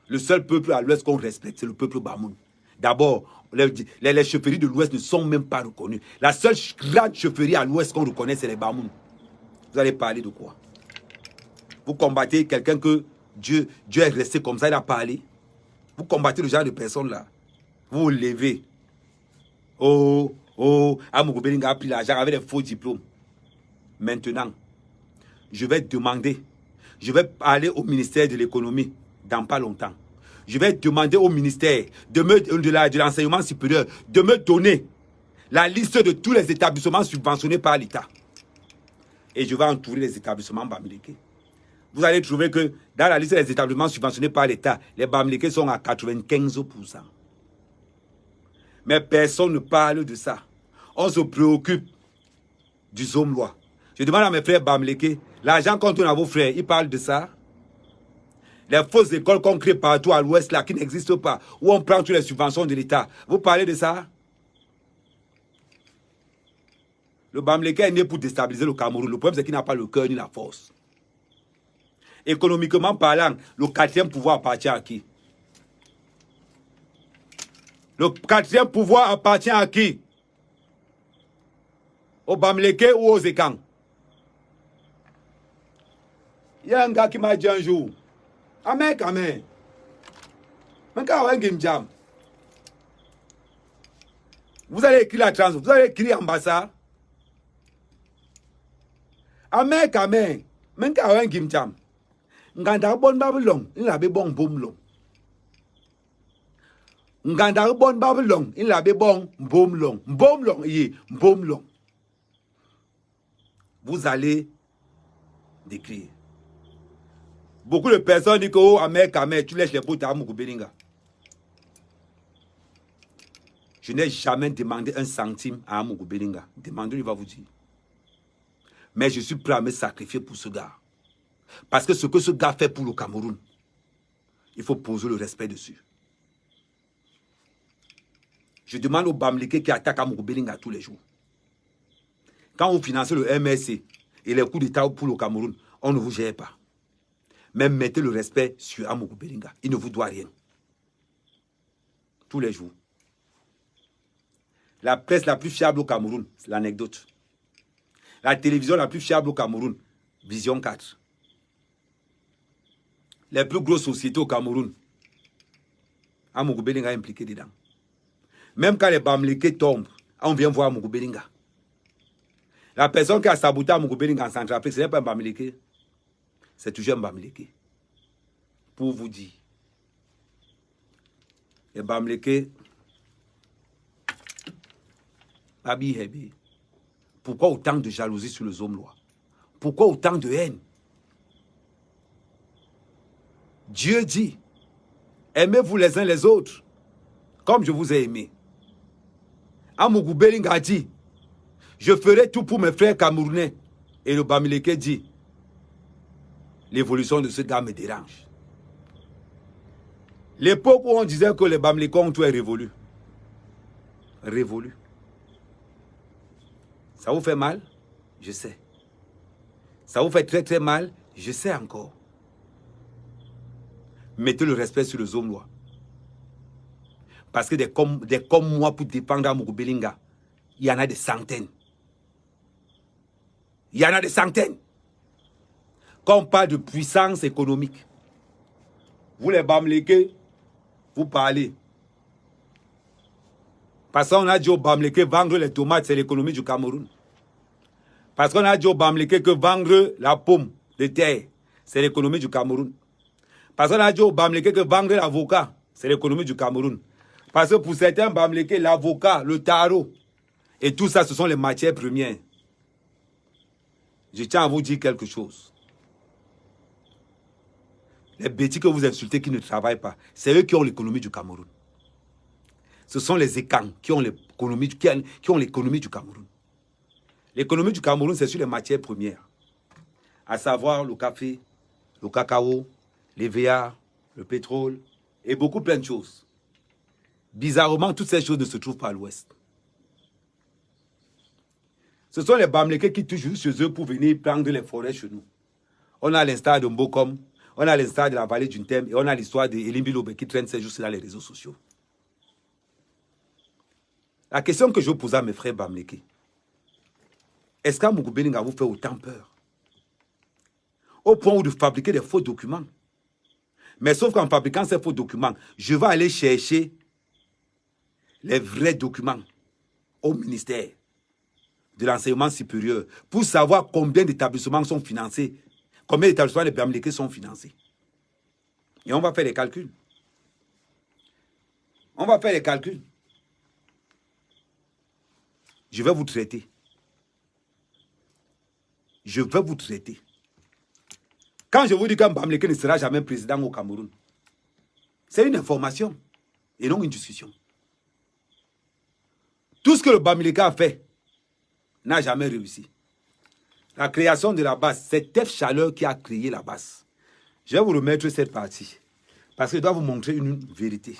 Speaker 1: Le seul peuple à l'Ouest qu'on respecte, c'est le peuple Bamoun. D'abord, les chefferies de l'Ouest ne sont même pas reconnues. La seule grande chefferie à l'Ouest qu'on reconnaît, c'est les Bamoun. Vous allez parler de quoi? Vous combattez quelqu'un que Dieu est resté comme ça, il a parlé. Vous combattez le genre de personnes là. Vous vous levez. Oh, Amougou Belinga a pris l'argent avec des faux diplômes. Maintenant, je vais demander, je vais aller au ministère de l'économie dans pas longtemps. Je vais demander au ministère de l'enseignement supérieur de me donner la liste de tous les établissements subventionnés par l'État. Et je vais entourer les établissements Bamileke. Vous allez trouver que dans la liste des établissements subventionnés par l'État, les Bamileke sont à 95%. Mais personne ne parle de ça. On se préoccupe du Zomlois. Je demande à mes frères Bamileke, l'argent qu'on donne à vos frères, ils parlent de ça. Les fausses écoles qu'on crée partout à l'Ouest là, qui n'existent pas, où on prend toutes les subventions de l'État. Vous parlez de ça? Le Bamileke est né pour déstabiliser le Cameroun. Le problème, c'est qu'il n'a pas le cœur ni la force. Économiquement parlant, le 4e pouvoir appartient à qui? Le 4e pouvoir appartient à qui? Au Bamileke ou aux Ekang? Il y a un gars qui m'a dit un jour, Amen. Vous allez écrire la trans, vous allez écrire ambassade. Amen. Nganda bon Babylon, il a bon boum. Nganda bon Babylon, il a bon boum long. Vous allez décrire. Beaucoup de personnes disent que oh, Amen, tu laisses les potes à Amougou Belinga. Je n'ai jamais demandé un centime à Amougou Belinga. Demandez, il va vous dire. Mais je suis prêt à me sacrifier pour ce gars. Parce que ce que ce gars fait pour le Cameroun, il faut poser le respect dessus. Je demande aux Bamileke qui attaquent Amougou Belinga tous les jours. Quand vous financez le MSC et les coups d'État pour le Cameroun, on ne vous gère pas. Mais mettez le respect sur Amougou Belinga. Il ne vous doit rien. Tous les jours. La presse la plus fiable au Cameroun, c'est l'anecdote. La télévision la plus fiable au Cameroun, Vision 4. Les plus grosses sociétés au Cameroun, Amougou Belinga est impliqué dedans. Même quand les Bamileke tombent, on vient voir Amougou Belinga. La personne qui a saboté Amougou Belinga en Centrafrique, ce n'est pas un Bamileke. C'est toujours un Bamileke. Pour vous dire. Les Bamileke, Babi Hebi. Pourquoi autant de jalousie sur le Zomlois? Pourquoi autant de haine? Dieu dit, aimez-vous les uns les autres, comme je vous ai aimé. Amougou Belinga dit, je ferai tout pour mes frères camerounais. Et le Bamileke dit, l'évolution de ce gars me dérange. L'époque où on disait que les Bamileke ont tout est révolu. Révolu. Ça vous fait mal? Je sais. Ça vous fait très très mal? Je sais encore. Mettez le respect sur le Zomlois. Parce que des comme moi pour défendre Amougou Belinga, il y en a des centaines. Il y en a des centaines. Quand on parle de puissance économique, vous les Bamileke, vous parlez. Parce qu'on a dit au Bamileke, vendre les tomates, c'est l'économie du Cameroun. Parce qu'on a dit au Bamileke que vendre la pomme de terre, c'est l'économie du Cameroun. Parce qu'on a dit au Bamileke que vendre l'avocat, c'est l'économie du Cameroun. Parce que pour certains Bamileke, l'avocat, le tarot, et tout ça, ce sont les matières premières. Je tiens à vous dire quelque chose. Les bêtis que vous insultez qui ne travaillent pas, c'est eux qui ont l'économie du Cameroun. Ce sont les écans qui ont l'économie du Cameroun. L'économie du Cameroun, c'est sur les matières premières. À savoir le café, le cacao, les VA, le pétrole et beaucoup plein de choses. Bizarrement, toutes ces choses ne se trouvent pas à l'ouest. Ce sont les Bamileke qui touchent chez eux pour venir prendre les forêts chez nous. On a l'instar de Mbokom, on a l'instar de la vallée du Ntem et on a l'histoire d'Elimbi Lobe qui traîne ces jours sur les réseaux sociaux. La question que je pose à mes frères Bamileke, est-ce qu'Amougou Belinga vous fait autant peur? Au point où de fabriquer des faux documents. Mais sauf qu'en fabriquant ces faux documents, je vais aller chercher les vrais documents au ministère de l'enseignement supérieur pour savoir combien d'établissements sont financés, combien d'établissements les Bamileke sont financés. Et on va faire les calculs. On va faire les calculs. Je vais vous traiter. Je vais vous traiter. Quand je vous dis qu'un Bamileke ne sera jamais président au Cameroun, c'est une information et non une discussion. Tout ce que le Bamileke a fait n'a jamais réussi. La création de la base, c'est Tef Chaleur qui a créé la base. Je vais vous remettre cette partie parce que je dois vous montrer une vérité.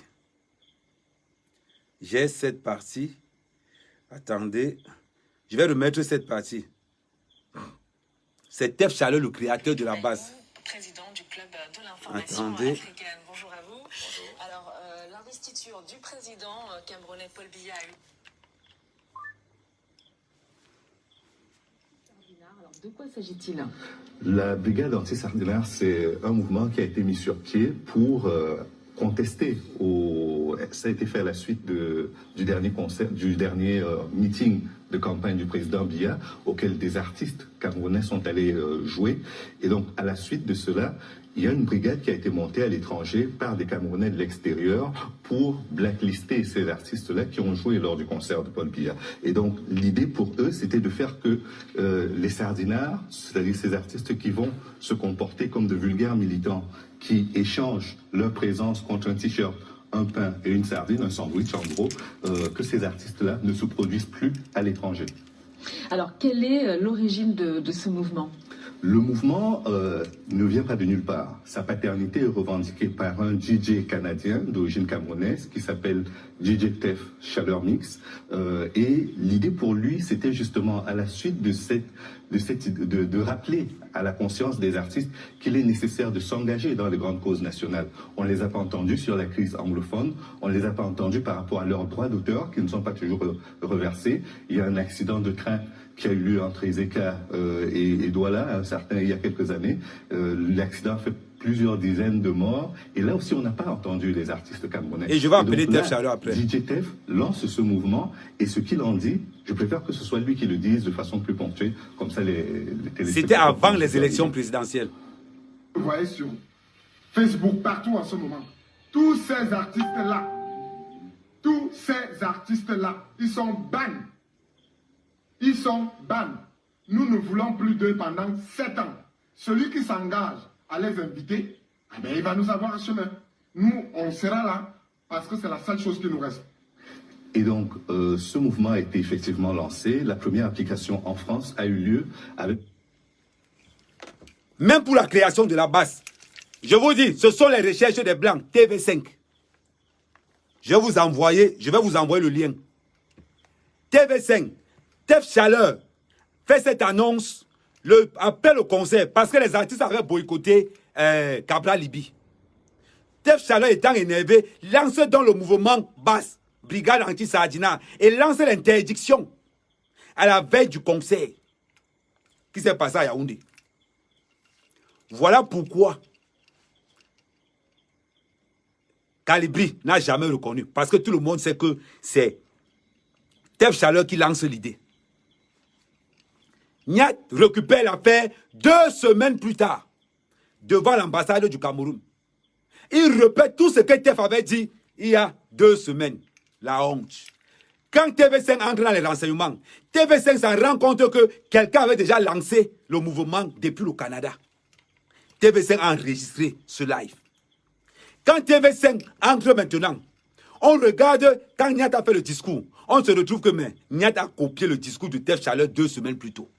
Speaker 1: J'ai cette partie. Attendez. Je vais remettre cette partie. C'est Tef Chaleur, le créateur de la base.
Speaker 3: Président du club de l'information africaine. Bonjour à vous. Bonjour. Alors, l'investiture du président camerounais Paul Biya a eu... Alors, de quoi s'agit-il?
Speaker 4: La brigade anti-Sardinaire, c'est un mouvement qui a été mis sur pied pour contester. Ça a été fait à la suite du dernier meeting de campagne du président Biya, auquel des artistes camerounais sont allés jouer. Et donc, à la suite de cela, il y a une brigade qui a été montée à l'étranger par des Camerounais de l'extérieur pour blacklister ces artistes-là qui ont joué lors du concert de Paul Biya. Et donc, l'idée pour eux, c'était de faire que les sardinards, c'est-à-dire ces artistes qui vont se comporter comme de vulgaires militants, qui échangent leur présence contre un t-shirt, un pain et une sardine, un sandwich en gros, que ces artistes-là ne se produisent plus à l'étranger.
Speaker 3: Alors, quelle est l'origine de ce mouvement?
Speaker 4: Le mouvement ne vient pas de nulle part. Sa paternité est revendiquée par un DJ canadien d'origine camerounaise qui s'appelle DJ Tef Chaleur Mix. Et l'idée pour lui, c'était justement à la suite de rappeler à la conscience des artistes qu'il est nécessaire de s'engager dans les grandes causes nationales. On ne les a pas entendus sur la crise anglophone, on ne les a pas entendus par rapport à leurs droits d'auteur qui ne sont pas toujours reversés. Il y a un accident de train qui a eu lieu entre Ezeka et Douala, il y a quelques années. L'accident a fait plusieurs dizaines de morts. Et là aussi, on n'a pas entendu les artistes camerounais.
Speaker 1: Et je vais appeler Tef Chaleur après.
Speaker 4: DJ Tef lance ce mouvement et ce qu'il en dit, je préfère que ce soit lui qui le dise de façon plus ponctuée, comme ça les téléspectateurs...
Speaker 1: C'était avant les élections présidentielles.
Speaker 5: Vous voyez sur Facebook, partout en ce moment, tous ces artistes-là, ils sont bannés. Ils sont ban. Nous ne voulons plus d'eux pendant 7 ans. Celui qui s'engage à les inviter, eh bien, il va nous avoir un chemin. Nous, on sera là parce que c'est la seule chose qui nous reste.
Speaker 4: Et donc, ce mouvement a été effectivement lancé. La première application en France a eu lieu avec...
Speaker 1: Même pour la création de la base, je vous dis, ce sont les recherches des Blancs, TV5. Je vais vous envoyer le lien. TV5, Tef Chaleur fait cette annonce, appel au concert, parce que les artistes avaient boycotté Cabra Libi. Tef Chaleur étant énervé, lance dans le mouvement basse, brigade anti-Sardina, et lance l'interdiction à la veille du concert qui s'est passé à Yaoundé. Voilà pourquoi Calibri n'a jamais reconnu. Parce que tout le monde sait que c'est Tef Chaleur qui lance l'idée. Nyat récupère l'affaire 2 semaines plus tard devant l'ambassade du Cameroun. Il répète tout ce que Tef avait dit il y a 2 semaines. La honte. Quand TV5 entre dans les renseignements, TV5 s'en rend compte que quelqu'un avait déjà lancé le mouvement depuis le Canada. TV5 a enregistré ce live. Quand TV5 entre maintenant, on regarde quand Nyat a fait le discours. On se retrouve que Nyat a copié le discours de Tef Chaleur 2 semaines plus tôt.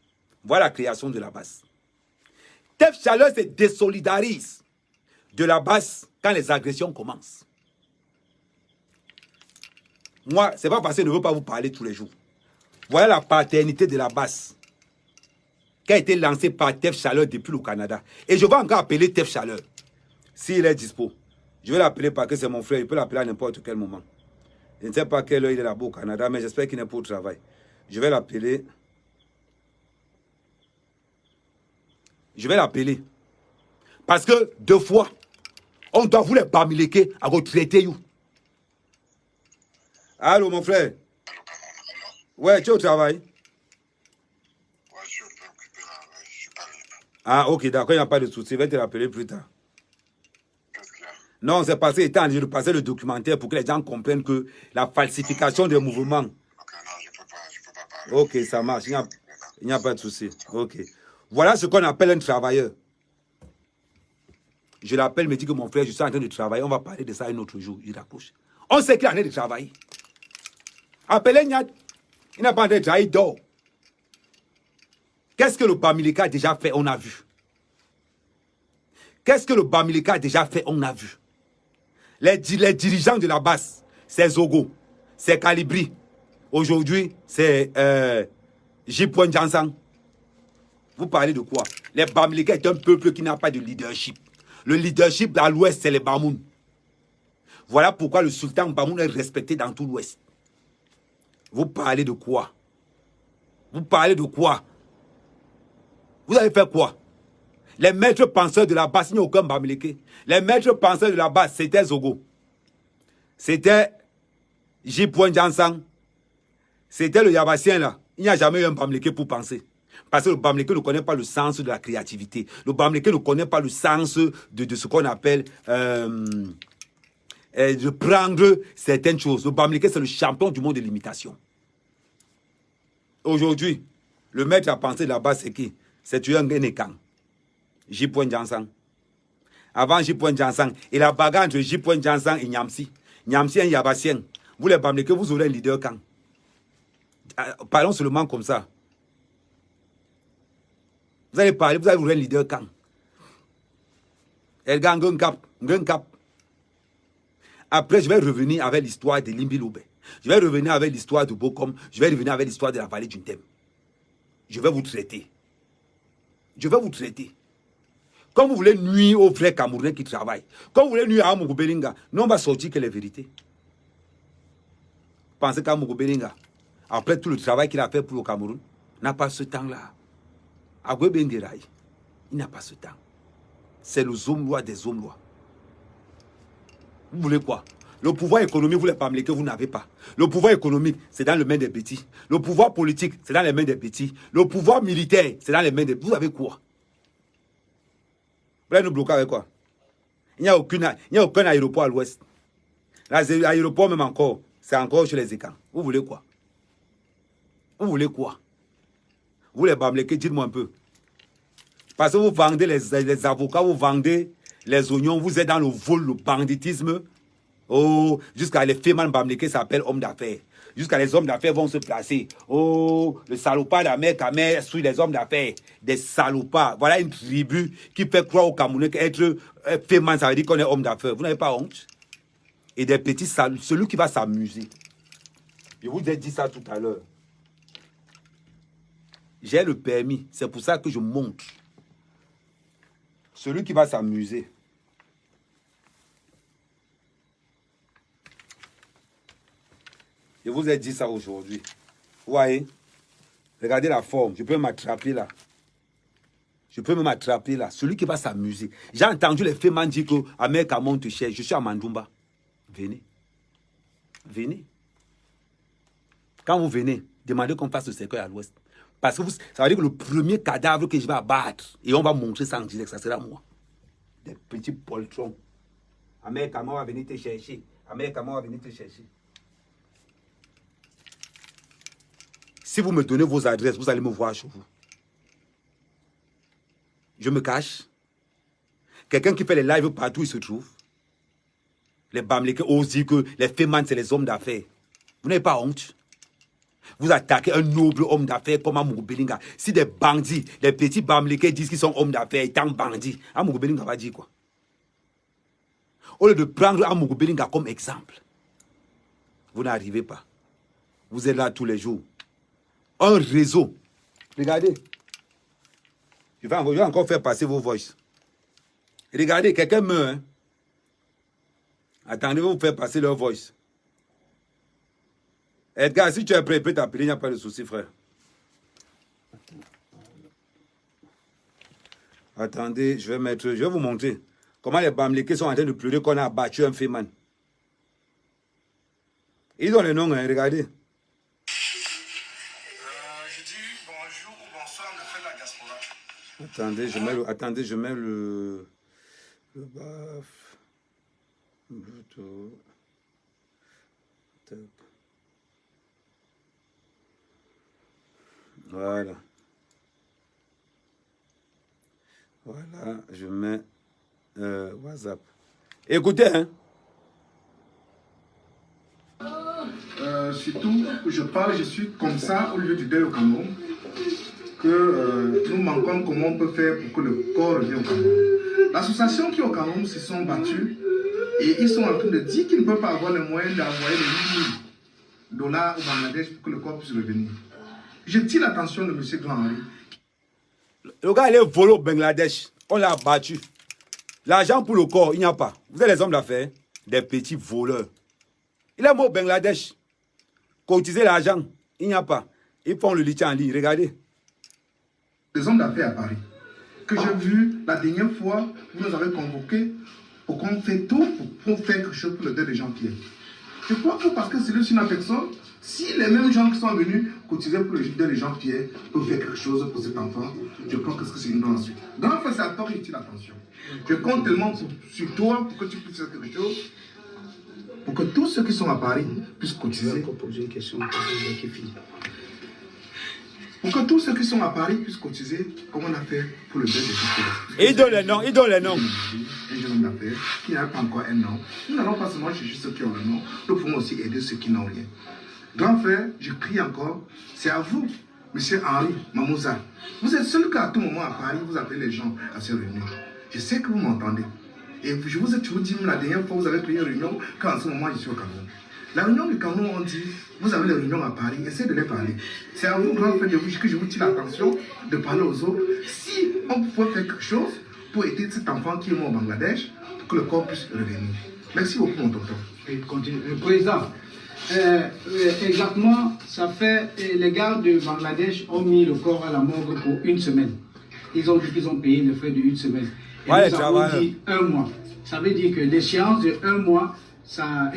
Speaker 1: Voilà la création de la base. Tef Chaleur se désolidarise de la base quand les agressions commencent. Moi, ce n'est pas parce que je ne veux pas vous parler tous les jours. Voilà la paternité de la base qui a été lancée par Tef Chaleur depuis le Canada. Et je vais encore appeler Tef Chaleur, s'il est dispo. Je vais l'appeler parce que c'est mon frère, il peut l'appeler à n'importe quel moment. Je ne sais pas quelle heure il est là-bas au Canada, mais j'espère qu'il n'est pas au travail. Je vais l'appeler. Je vais l'appeler. Parce que 2 fois, on doit vous les bamileke à vous traiter. Allô, mon frère? Ouais, tu es au travail?
Speaker 5: Ouais, je suis un peu occupé là, je suis pas libre.
Speaker 1: Ah, ok, d'accord, il n'y a pas de souci. Je vais te rappeler plus tard.
Speaker 5: Qu'est-ce qu'il y a?
Speaker 1: Non, c'est parce qu'il était en train de passer le documentaire pour que les gens comprennent que la falsification des mouvements.
Speaker 5: Ok, non, je peux pas parler.
Speaker 1: Ok, ça marche. Il n'y a pas de souci. Ok. Voilà ce qu'on appelle un travailleur. Je l'appelle, me dit que mon frère, je suis en train de travailler. On va parler de ça un autre jour. Il raccroche. On sait qu'il est en train de travailler. Appelez Nyat. Il n'a pas en train de travailler, il dort. Qu'est-ce que le Bamileka a déjà fait? On a vu. Qu'est-ce que le Bamileka a déjà fait? On a vu. Les dirigeants de la base, c'est Zogo, c'est Calibri. Aujourd'hui, c'est J. Jansan. Vous parlez de quoi? Les Bamileka est un peuple qui n'a pas de leadership. Le leadership à l'ouest, c'est les Bamoun. Voilà pourquoi le sultan Bamoun est respecté dans tout l'ouest. Vous parlez de quoi? Vous parlez de quoi? Vous avez fait quoi? Les maîtres penseurs de la base, il n'y a aucun Bamileke. Les maîtres penseurs de la base, c'était Zogo. C'était J. Jansan. C'était le Yabassien là. Il n'y a jamais eu un Bamileke pour penser. Parce que le Bamileke ne connaît pas le sens de la créativité. Le Bamileke ne connaît pas le sens de ce qu'on appelle de prendre certaines choses. Le Bamileke, c'est le champion du monde de l'imitation. Aujourd'hui, le maître à penser de la base, c'est qui? C'est un Genekan. J. Jansan. Avant J. Jansan, et la bagarre entre J. Jansan et Nyamsi. Nyamsi et Yabassien. Vous les Bamileke, vous aurez un leader quand? Parlons seulement comme ça. Vous allez parler, vous allez ouvrir un leader quand? El gang un cap. Après, je vais revenir avec l'histoire de Limbi Loubet. Je vais revenir avec l'histoire de Bokom. Je vais revenir avec l'histoire de la vallée du Thème. Je vais vous traiter. Je vais vous traiter. Comme vous voulez nuire aux vrais Camerounais qui travaillent. Comme vous voulez nuire à Amougou Belinga. Nous, on va sortir que les vérités. Pensez qu'Amougou Belinga, après tout le travail qu'il a fait pour le Cameroun, n'a pas ce temps-là. Agwe Bengeraï, il n'a pas ce temps. C'est le Zomlois des Zomlois. Vous voulez quoi? Le pouvoir économique, vous ne l'avez pas que vous n'avez pas. Le pouvoir économique, c'est dans les mains des petits. Le pouvoir politique, c'est dans les mains des petits. Le pouvoir militaire, c'est dans les mains des... Vous avez quoi? Vous allez nous bloquer avec quoi? Il n'y a aucun aéroport à l'ouest. L'aéroport même encore, c'est encore chez les écans. Vous voulez quoi? Vous voulez quoi? Vous les Bamileke, dites-moi un peu. Parce que vous vendez les avocats, vous vendez les oignons, vous êtes dans le vol, le banditisme. Oh, jusqu'à les fémans bamlékés s'appellent hommes d'affaires. Jusqu'à les hommes d'affaires vont se placer. Oh, le salopard d'Amer Kamer suit les hommes d'affaires. Des salopards. Voilà une tribu qui fait croire aux Camerounais qu'être fémans, ça veut dire qu'on est homme d'affaires. Vous n'avez pas honte? Et des petits salauds, celui qui va s'amuser. Je vous ai dit ça tout à l'heure. J'ai le permis, c'est pour ça que je monte. Celui qui va s'amuser. Je vous ai dit ça aujourd'hui. Vous voyez? Regardez la forme. Je peux m'attraper là. Je peux me m'attraper là. Celui qui va s'amuser. J'ai entendu les femmes dire que Amer Kamon te cherche. Je suis à Mandoumba. Venez. Venez. Quand vous venez, demandez qu'on fasse le cercueil à l'ouest. Parce que ça veut dire que le premier cadavre que je vais abattre, et on va montrer ça en direct, ça sera moi. Des petits poltrons. Amer Kamon va venir te chercher. Amer Kamon va venir te chercher. Si vous me donnez vos adresses, vous allez me voir chez vous. Je me cache. Quelqu'un qui fait les lives partout, il se trouve. Les Bamlékés osent dire que les fémans, c'est les hommes d'affaires. Vous n'avez pas honte. Vous attaquez un noble homme d'affaires comme Amougou Belinga. Si des bandits, les petits Bamlékés disent qu'ils sont hommes d'affaires, étant bandits, Amougou Belinga va dire quoi? Au lieu de prendre Amougou Belinga comme exemple, vous n'arrivez pas. Vous êtes là tous les jours. Un réseau. Regardez. Je vais encore faire passer vos voices. Regardez, quelqu'un meurt. Hein? Attendez, vous faire passer leur voice. Edgar, si tu es prêt, il peut t'appeler, il n'y a pas de souci, frère. Attendez, je vais vous montrer comment les Bamlékés sont en train de pleurer qu'on a abattu un féman. Ils ont les noms, hein, regardez.
Speaker 5: Je dis bonjour ou bonsoir, le frère de la diaspora.
Speaker 1: Attendez, je mets le baf. Bluetooth. Tac. Voilà. Voilà, je mets WhatsApp. Écoutez, hein.
Speaker 5: Surtout, je parle, je suis comme ça au lieu du deuil au Cameroun, que nous manquons comment on peut faire pour que le corps revienne au Cameroun. L'association qui est au Cameroun se sont battus et ils sont en train de dire qu'ils ne peuvent pas avoir les moyens d'envoyer les $1000 au Bangladesh pour que le corps puisse revenir. Je tire l'attention de M. Grand-Henri.
Speaker 1: Le gars, il est volé au Bangladesh. On l'a abattu. L'argent pour le corps, il n'y a pas. Vous êtes les hommes d'affaires, des petits voleurs. Il est mort au Bangladesh. Cotiser l'argent, il n'y a pas. Ils font le lithium en ligne. Regardez.
Speaker 5: Les hommes d'affaires à Paris, que j'ai vu la dernière fois, vous nous avez convoqués pour qu'on fait tout pour faire quelque chose pour le deuil de Jean-Pierre. Je crois que parce que c'est lui sur la personne, si les mêmes gens qui sont venus cotiser pour le deuil de Jean-Pierre peuvent faire quelque chose pour cet enfant, je crois que c'est une grande suite. Grand frère, c'est à toi que je tire l'attention. Je compte tellement sur toi pour que tu puisses faire quelque chose. Pour que tous ceux qui sont à Paris puissent cotiser. Pour poser une question, pour que tous ceux qui sont à Paris puissent cotiser, comme on a fait pour le deuil de Jean-Pierre.
Speaker 1: Et il donne les noms, il donne les noms.
Speaker 5: Un jeune homme d'affaires qui n'a pas encore un nom. Nous n'allons pas seulement chercher ceux qui ont le nom, nous pouvons aussi aider ceux qui n'ont rien. Grand frère, je crie encore, c'est à vous, M. Henri Mamouza. Vous êtes celui qui à tout moment à Paris, vous appelez les gens à se réunir. Je sais que vous m'entendez. Et je vous ai toujours dit, la dernière fois, vous avez créé une réunion, quand en ce moment, je suis au Cameroun. La réunion du Cameroun, on dit, vous avez les réunions à Paris, essayez de les parler. C'est à vous, grand frère, que je vous tire l'attention de parler aux autres. Si on pouvait faire quelque chose pour aider cet enfant qui est mort au Bangladesh, pour que le corps puisse revenir. Merci beaucoup, mon tonton.
Speaker 6: Le président, exactement, ça fait, les gars de Bangladesh ont mis le corps à la morgue pour une semaine. Ils ont dit qu'ils ont payé les frais de une semaine. Et
Speaker 1: ouais,
Speaker 6: nous avons dit un mois. Ça veut dire que l'échéance de un mois,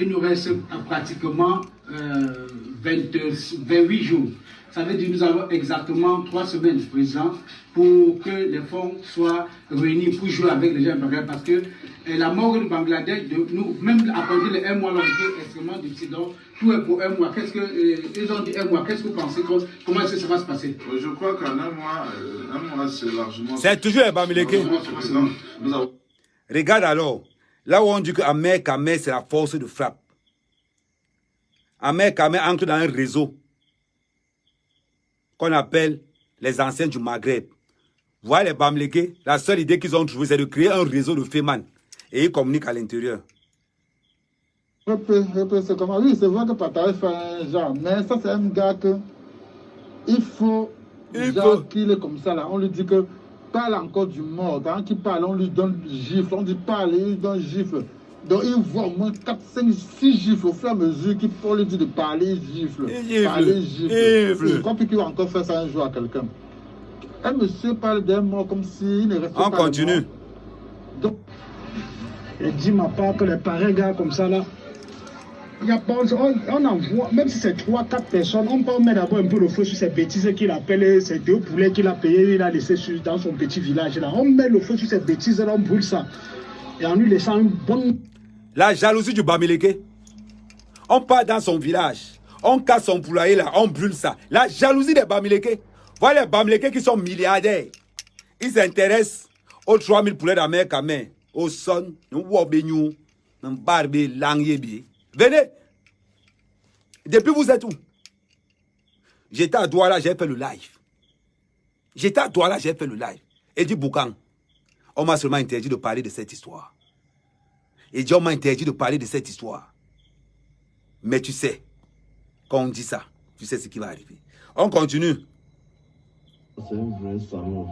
Speaker 6: il nous reste pratiquement 28 jours. Ça veut dire que nous avons exactement 3 semaines, président, pour que les fonds soient réunis pour jouer avec les gens Bangladesh. Parce que la mort du Bangladesh, nous, même à partir de un mois, on était extrêmement difficile. Donc, tout est pour un mois. Qu'est-ce que ils ont dit un mois? Qu'est-ce que vous pensez? Comment est-ce que ça va se passer?
Speaker 2: Je crois qu'en un mois, c'est largement.
Speaker 1: C'est toujours les Bamlékés. Regarde alors. Là où on dit qu'Ahmed Kamé, c'est la force de frappe. Ahmed Kamé entre dans un réseau qu'on appelle les anciens du Maghreb. Vous voyez les Bamlégués, la seule idée qu'ils ont trouvée, c'est de créer un réseau de Féman. Et ils communiquent à l'intérieur.
Speaker 7: C'est comment? Oui, c'est vrai que Patay fait un genre, mais ça c'est un gars que il faut qu'il est comme ça là. On lui dit que parle encore du mort. Quand il parle, on lui donne gifle. On dit parle, il lui donne gifle. Donc il voit au moins 4, 5, 6 gifles au fur et à mesure qu'on lui dit de parler, il gifle. Parler, gifle. C'est compliqué qu'il va encore faire ça un jour à quelqu'un. Un monsieur parle d'un mort comme s'il ne restait pas.
Speaker 1: On continue.
Speaker 6: Donc, il dit ma part que les pareils gars comme ça là, il y a pas, on envoie, même si c'est 3, 4 personnes, on peut mettre d'abord un peu le feu sur ces bêtises qu'il appelle, ces 2 poulets qu'il a payés, il a laissé dans son petit village là. On met le feu sur ces bêtises là, on brûle ça. Et en lui laissant une bonne...
Speaker 1: La jalousie du Bamileke. On part dans son village, on casse son poulailler là, on brûle ça. La jalousie des Bamileke. Voilà les Bamileke qui sont milliardaires. Ils s'intéressent aux 3000 poulets d'Ahmed Kamé, au son, au Wobegnou, au Barbé, Langyebi. Venez. Depuis vous êtes où? J'étais à Douala, j'ai fait le live. J'étais à Douala, j'ai fait le live. Et dit Boukan, on m'a seulement interdit de parler de cette histoire. Et dit on m'a interdit de parler de cette histoire. Mais tu sais, quand on dit ça, tu sais ce qui va arriver. On continue.
Speaker 8: C'est un vrai salaud.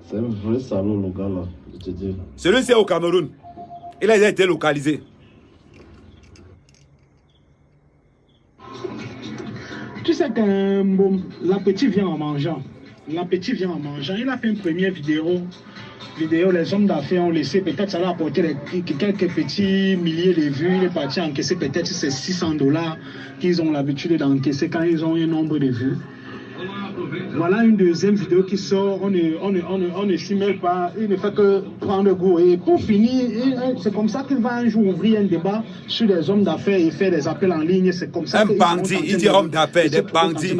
Speaker 8: C'est un vrai salaud, le gars là, je te dis.
Speaker 1: Celui-ci est au Cameroun. Il a été localisé.
Speaker 6: Tu sais que bon, l'appétit vient en mangeant. L'appétit vient en mangeant. Il a fait une première vidéo. Les hommes d'affaires ont laissé, peut-être ça va apporter quelques petits milliers de vues. Il est parti encaisser peut-être ces $600 qu'ils ont l'habitude d'encaisser quand ils ont un nombre de vues. Voilà une deuxième vidéo qui sort, on ne s'y mêle pas, il ne fait que prendre goût. Et pour finir, c'est comme ça qu'il va un jour ouvrir un débat sur les hommes d'affaires et faire des appels en ligne. C'est comme ça.
Speaker 1: Un bandit, il dit homme d'affaires, des bandits.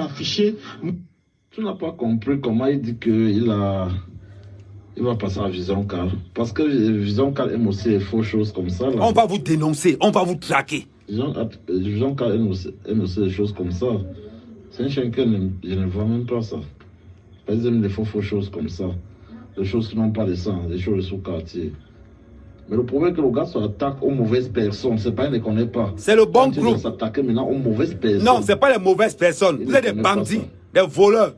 Speaker 8: Tu n'as pas compris comment il dit qu'il va passer à Vision Car. Parce que Vision Car aime aussi les fausses choses comme ça. Là.
Speaker 1: On va vous dénoncer, on va vous traquer.
Speaker 8: Vision Car aime aussi des choses comme ça. C'est un chien que je ne vois même pas ça. Ils aiment des fausses choses comme ça. Des choses qui n'ont pas de sens, des choses de sous-quartier. Mais le problème est que le gars s'attaque aux mauvaises personnes. C'est pas, il ne connaît pas.
Speaker 1: C'est le bon groupe.
Speaker 8: Il s'attaquer maintenant aux mauvaises personnes.
Speaker 1: Non, ce n'est pas les mauvaises personnes. Vous êtes des bandits, des voleurs.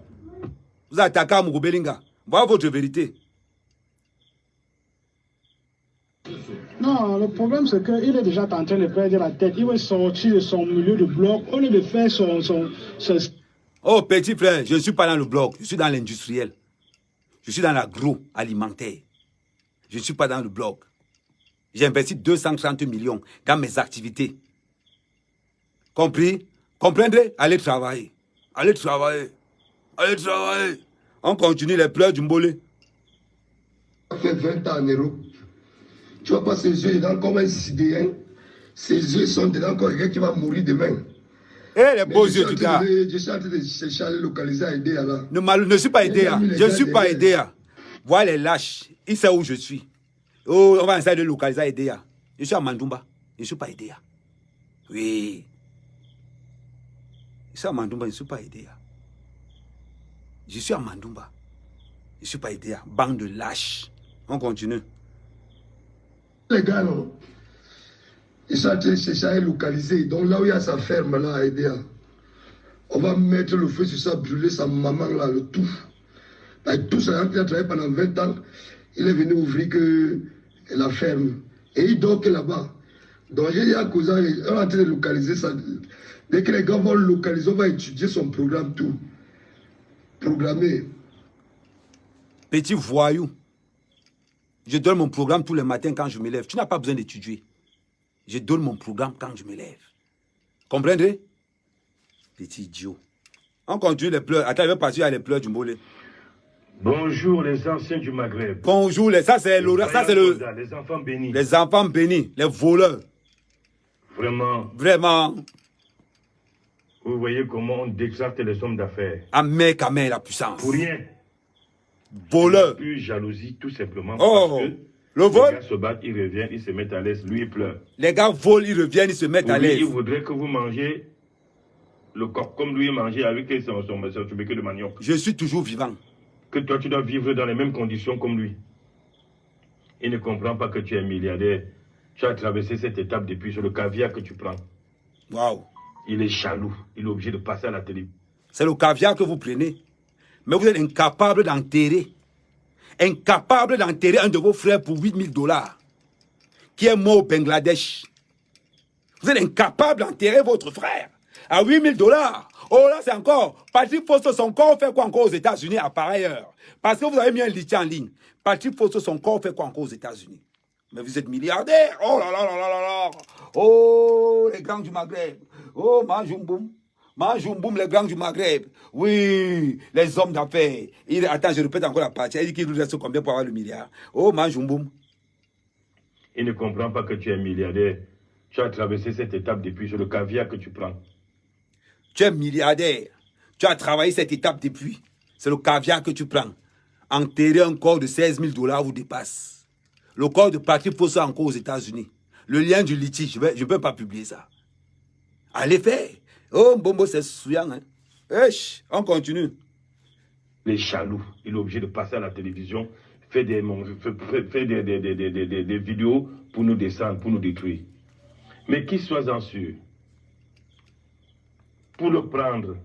Speaker 1: Vous attaquez à Mugubelinga. Voilà votre vérité.
Speaker 6: Non, le problème c'est qu'il est déjà en train de perdre la tête. Il veut sortir de son milieu de bloc. Au lieu de faire son...
Speaker 1: Oh, petit frère, je ne suis pas dans le bloc. Je suis dans l'industriel. Je suis dans l'agroalimentaire. Je ne suis pas dans le bloc. J'ai investi 230 millions dans mes activités. Compris? Comprendrez? Allez travailler. Allez travailler. Allez travailler. On continue les pleurs du Mbolé.
Speaker 9: Ça fait 20 ans en Europe. Tu vois pas ses yeux dedans comme un sidéen. Ses yeux sont dedans comme quelqu'un qui va mourir demain.
Speaker 1: Eh, les beaux yeux du gars.
Speaker 9: Je suis en train de chercher à le localiser à Edea là.
Speaker 1: Ne suis pas Edea. Je ne suis pas Edea. Voilà les lâches. Il sait où je suis. Oh, on va essayer de localiser à Edea. Je suis à Mandoumba. Je ne suis pas Edea. Oui. Je suis à Mandoumba, je ne suis pas Edea. Je suis à Mandoumba. Je ne suis pas Edea. Bande de lâches. On continue.
Speaker 9: Les gars, non. Ils sont en train de chercher à localiser. Donc là où il y a sa ferme, là, à Edea, on va mettre le feu sur ça, brûler sa maman, là, le tout. Tout ça, il a travaillé pendant 20 ans. Il est venu ouvrir que la ferme. Et il dort que là-bas. Donc il y a cause, on est en train de localiser ça. Dès que les gars vont le localiser, on va étudier son programme, tout. Programmer.
Speaker 1: Petit voyou. Je donne mon programme tous les matins quand je me lève. Tu n'as pas besoin d'étudier. Je donne mon programme quand je me lève. Comprendrez? Petit idiot. On continue les pleurs. Attends, il va partir à les pleurs du Mbolé.
Speaker 10: Bonjour les anciens du Maghreb.
Speaker 1: Bonjour, ça c'est
Speaker 10: les enfants bénis.
Speaker 1: Les enfants bénis, les voleurs.
Speaker 10: Vraiment.
Speaker 1: Vraiment.
Speaker 10: Vous voyez comment on décarte les hommes d'affaires.
Speaker 1: Ahmed Kamé, la puissance.
Speaker 10: Pour rien.
Speaker 1: Voleur.
Speaker 10: Plus jalousie, tout simplement.
Speaker 1: Oh.
Speaker 10: Parce que
Speaker 1: Le vol.
Speaker 10: Les gars se battent, ils reviennent, ils se mettent à l'aise. Lui, il pleure.
Speaker 1: Les gars volent, ils reviennent, ils se mettent à l'aise.
Speaker 10: Il voudrait que vous mangez le coq comme lui mangeait avec son tubercule de manioc.
Speaker 1: Je suis toujours vivant.
Speaker 10: Que toi, tu dois vivre dans les mêmes conditions comme lui. Il ne comprend pas que tu es milliardaire. Tu as traversé cette étape depuis sur le caviar que tu prends.
Speaker 1: Waouh.
Speaker 10: Il est jaloux. Il est obligé de passer à la télé.
Speaker 1: C'est le caviar que vous prenez. Mais vous êtes incapable d'enterrer. Incapable d'enterrer un de vos frères pour 8 000 $. Qui est mort au Bangladesh. Vous êtes incapable d'enterrer votre frère. À 8 000 $. Oh là, c'est encore. Patrick Foster, son corps fait quoi encore aux États-Unis à pareille heure? Parce que vous avez mis un litier en ligne. Patrick Foster, son corps fait quoi encore aux États-Unis? Mais vous êtes milliardaire. Oh là là là là là là. Oh, les gangs du Maghreb. Oh, Manjoumboum. Manjoumboum, les gangs du Maghreb. Oui, les hommes d'affaires. Attends, je répète encore la partie. Il dit qu'il nous reste combien pour avoir le milliard? Oh, Manjoumboum.
Speaker 10: Il ne comprend pas que tu es milliardaire. Tu as traversé cette étape depuis sur le caviar que tu prends.
Speaker 1: Tu es milliardaire. Tu as travaillé cette étape depuis. C'est le caviar que tu prends. Enterrer un corps de 16 000 $ vous dépasse. Le corps de Patrick Foster encore aux États-Unis. Le lien du litige, je ne peux pas publier ça. Allez faire. Oh, Mbombo, c'est souillant. Hein? Esh, on continue.
Speaker 10: Il est jaloux. Il est obligé de passer à la télévision, faire des vidéos pour nous descendre, pour nous détruire. Mais qu'il soit en sûr. Pour le prendre,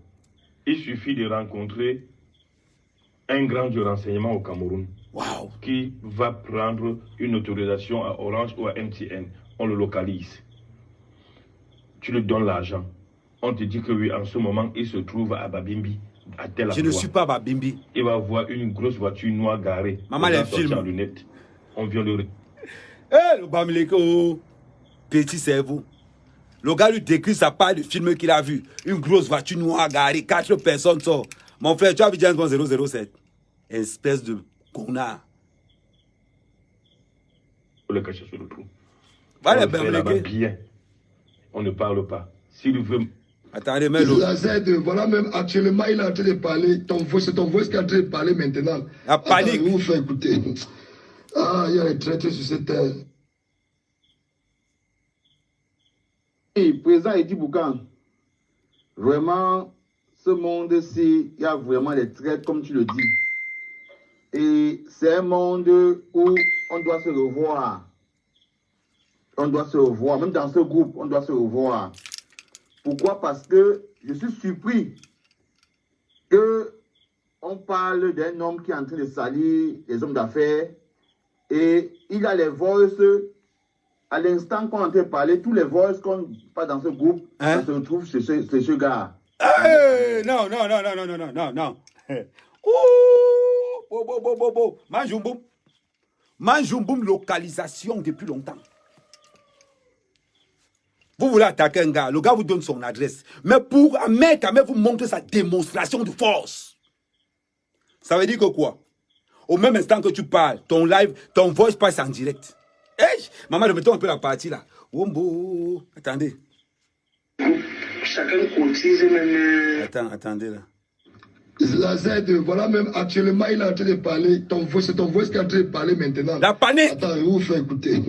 Speaker 10: il suffit de rencontrer un grand du renseignement au Cameroun.
Speaker 1: Wow.
Speaker 10: Qui va prendre une autorisation à Orange ou à MTN. On le localise. Tu lui donnes l'argent. On te dit que oui, en ce moment, il se trouve à Babimbi, à tel endroit.
Speaker 1: Je ne suis pas à Babimbi.
Speaker 10: Il va voir une grosse voiture noire garée.
Speaker 1: Maman, les films.
Speaker 10: En lunettes. On vient le...
Speaker 1: Eh, le Bamileko, petit cerveau. Le gars lui décrit sa part du film qu'il a vu. Une grosse voiture noire garée, 4 personnes sortent. Mon frère, tu as vu James Bond 007? Espèce de connard.
Speaker 10: On le cache sur le trou.
Speaker 1: Voilà,
Speaker 10: on le fait là-bas bien. On ne parle pas. S'il veut...
Speaker 1: Attendez, mais l'autre.
Speaker 9: La Z, voilà même actuellement, il est en train de parler. C'est ton voice qui est en train de parler maintenant.
Speaker 1: La panique.
Speaker 9: Attends, vous faites écouter. Ah, il y a les traités sur cette terre.
Speaker 11: Et président Edi Boukan, vraiment, ce monde-ci, il y a vraiment des traites, comme tu le dis. Et c'est un monde où on doit se revoir. On doit se revoir. Même dans ce groupe, on doit se revoir. Pourquoi? Parce que je suis surpris qu'on parle d'un homme qui est en train de salir les hommes d'affaires et il a les voices, à l'instant qu'on est en train de parler, tous les voices qu'on parle dans ce groupe, ça se retrouve chez ce gars.
Speaker 1: Hey, non. Ouh, Manjoumboum. Manjoumboum, localisation depuis longtemps. Vous voulez attaquer un gars, le gars vous donne son adresse. Mais pour Ahmed vous montre sa démonstration de force. Ça veut dire que quoi? Au même instant que tu parles, ton live, ton voice passe en direct. Hey, maman, remettons un peu la partie là. Wombo, attendez.
Speaker 9: Chacun cotise même.
Speaker 1: Attendez là.
Speaker 9: La Z, voilà même actuellement, il est en train de parler. C'est ton voice qui est en train de parler maintenant.
Speaker 1: La panique.
Speaker 9: Attends, je vous fais écouter.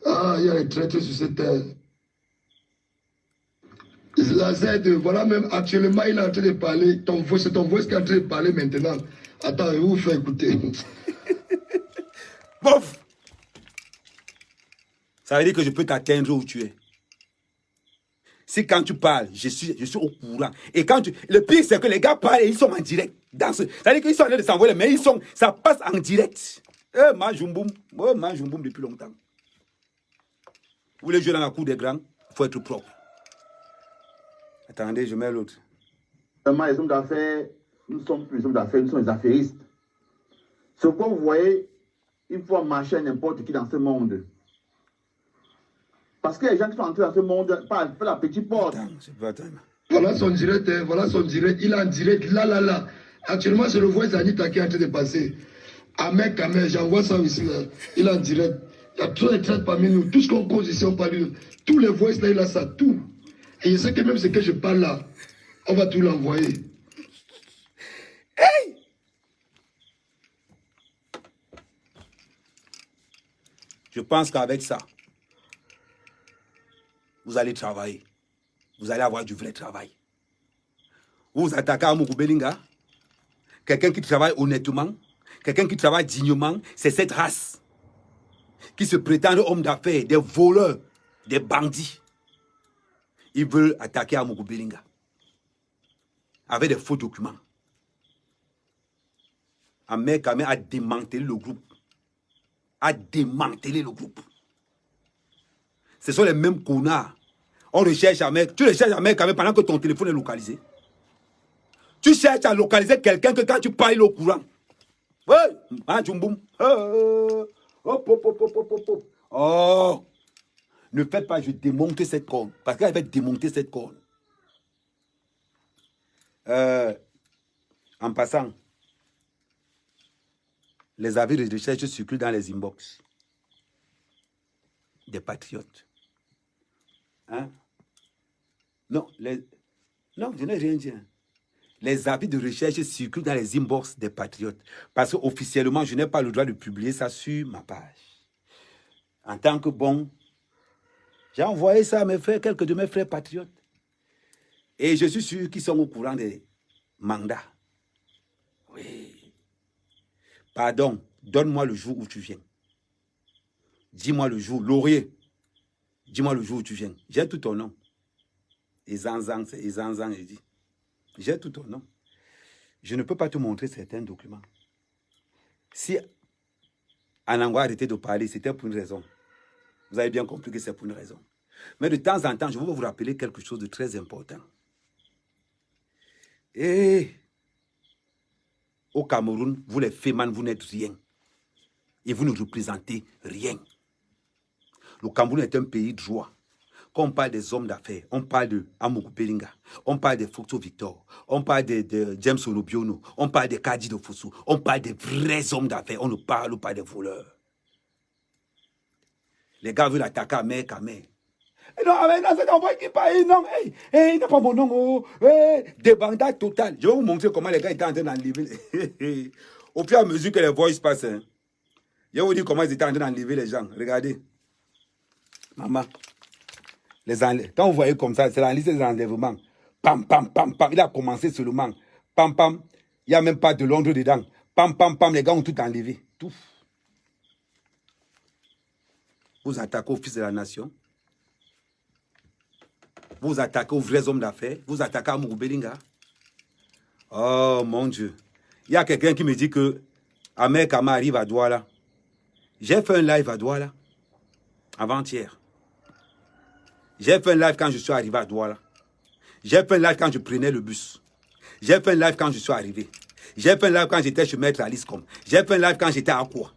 Speaker 9: Ah, il y a les traités sur cette terre. La Z, voilà même actuellement, il est en train de parler. C'est ton voice qui est en train de parler maintenant. Attends, je vous fais écouter.
Speaker 1: Bof. Ça veut dire que je peux t'atteindre où tu es. Si quand tu parles, je suis au courant. Et quand le pire, c'est que les gars parlent et ils sont en direct. Ça veut dire qu'ils sont en train de s'envoyer, mais ça passe en direct. Manjoumboum depuis longtemps. Vous voulez jouer dans la cour des grands, il faut être propre. Attendez, je mets l'autre.
Speaker 11: Vraiment, les hommes d'affaires, nous sommes plus les hommes d'affaires, nous sommes les affairistes. Ce que vous voyez, il faut marcher à n'importe qui dans ce monde. Parce que les gens qui sont entrés dans ce monde, par la petite porte.
Speaker 9: Voilà son direct, il est en direct, là. Actuellement, c'est le voice d'Anita qui est en train de passer. Ahmed, j'envoie ça ici, là. Il est en direct. Il y a trop de traites parmi nous. Tout ce qu'on cause ici, on parle. Tous les voices là, il a ça, tout. Et je sais que même ce que je parle là, on va tout l'envoyer.
Speaker 1: Hey! Je pense qu'avec ça, vous allez travailler. Vous allez avoir du vrai travail. Vous vous attaquez à Mougou Belinga, quelqu'un qui travaille honnêtement, quelqu'un qui travaille dignement, c'est cette race qui se prétendent hommes d'affaires, des voleurs, des bandits. Ils veulent attaquer à Mougou Belinga avec des faux documents. Ahmed Kamé a démantelé le groupe. A démantelé le groupe. Ce sont les mêmes connards. On recherche Ahmed. Tu recherches Ahmed Kamé pendant que ton téléphone est localisé. Tu cherches à localiser quelqu'un que quand tu parles au courant. Oh, ne faites pas, je démonte cette corne. Parce qu'elle va démonter cette corne. En passant, les avis de recherche circulent dans les inbox des patriotes. Hein? Non, non, je n'ai rien dit. Les avis de recherche circulent dans les inbox des patriotes. Parce qu'officiellement, je n'ai pas le droit de publier ça sur ma page. En tant que bon, j'ai envoyé ça à mes frères, quelques de mes frères patriotes. Et je suis sûr qu'ils sont au courant des mandats. Oui. Pardon, donne-moi le jour où tu viens. Dis-moi le jour, Laurier. Dis-moi le jour où tu viens. J'ai tout ton nom. Ezanzang, c'est Ezanzang, je dis. J'ai tout ton nom. Je ne peux pas te montrer certains documents. Si Anangwa a arrêté de parler, c'était pour une raison. Vous avez bien compris que c'est pour une raison. Mais de temps en temps, je veux vous rappeler quelque chose de très important. Et au Cameroun, vous les Féman, vous n'êtes rien. Et vous ne représentez rien. Le Cameroun est un pays de joie. Quand on parle des hommes d'affaires, on parle de Amougou Belinga, on parle de Fructo Victor, on parle de James Onobiono, on parle de Kadi de Fossou, on parle des vrais hommes d'affaires, on ne parle pas des voleurs. Les gars veulent attaquer à mer qu'à mer. Non, c'est un qui parle, non, il n'a pas mon nom, oh, débandade totale. Je vais vous montrer comment les gars étaient en train d'enlever. Au fur et à mesure que les voices passent, hein, je vais vous dire comment ils étaient en train d'enlever les gens. Regardez. Maman. Quand vous voyez comme ça, c'est la liste des enlèvements. Pam, pam, pam, pam. Il a commencé seulement. Pam, pam. Il n'y a même pas de Londres dedans. Pam, pam, pam. Les gars ont tout enlevé. Tout. Vous attaquez au fils de la nation. Vous attaquez aux vrais hommes d'affaires. Vous attaquez à Mougou Belinga. Oh mon Dieu. Il y a quelqu'un qui me dit que Ahmed Kama arrive à Douala. J'ai fait un live à Douala. Avant-hier. J'ai fait un live quand je suis arrivé à Douala. J'ai fait un live quand je prenais le bus. J'ai fait un live quand je suis arrivé. J'ai fait un live quand j'étais chez Maître Alice Com. J'ai fait un live quand j'étais à Akwa.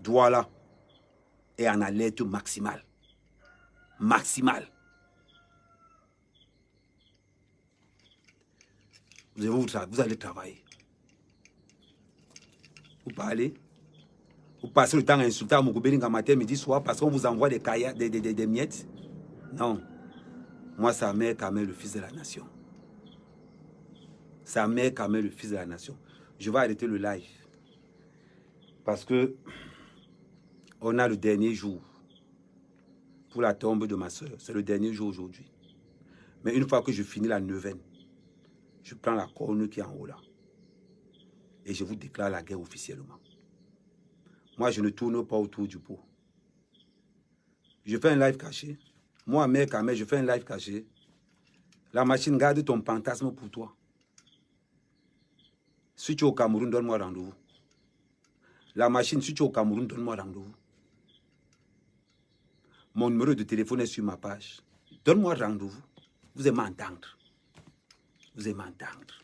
Speaker 1: Douala est en alerte maximale. Maximale. Vous allez travailler. Vous parlez. Vous passez le temps à insulter à Mougou Belinga matin, midi, soir, parce qu'on vous envoie des miettes. Non. Moi, c'est Ahmed Kamé, le fils de la nation. C'est Ahmed Kamé, le fils de la nation. Je vais arrêter le live. Parce que on a le dernier jour pour la tombe de ma soeur. C'est le dernier jour aujourd'hui. Mais une fois que je finis la neuvaine, je prends la corne qui est en haut là. Et je vous déclare la guerre officiellement. Moi, je ne tourne pas autour du pot. Je fais un live caché. Moi, mec, je fais un live caché. La machine garde ton fantasme pour toi. Si tu es au Cameroun, donne-moi rendez-vous. La machine, si tu es au Cameroun, donne-moi rendez-vous. Mon numéro de téléphone est sur ma page. Donne-moi rendez-vous. Vous aimez m'entendre. Vous aimez m'entendre.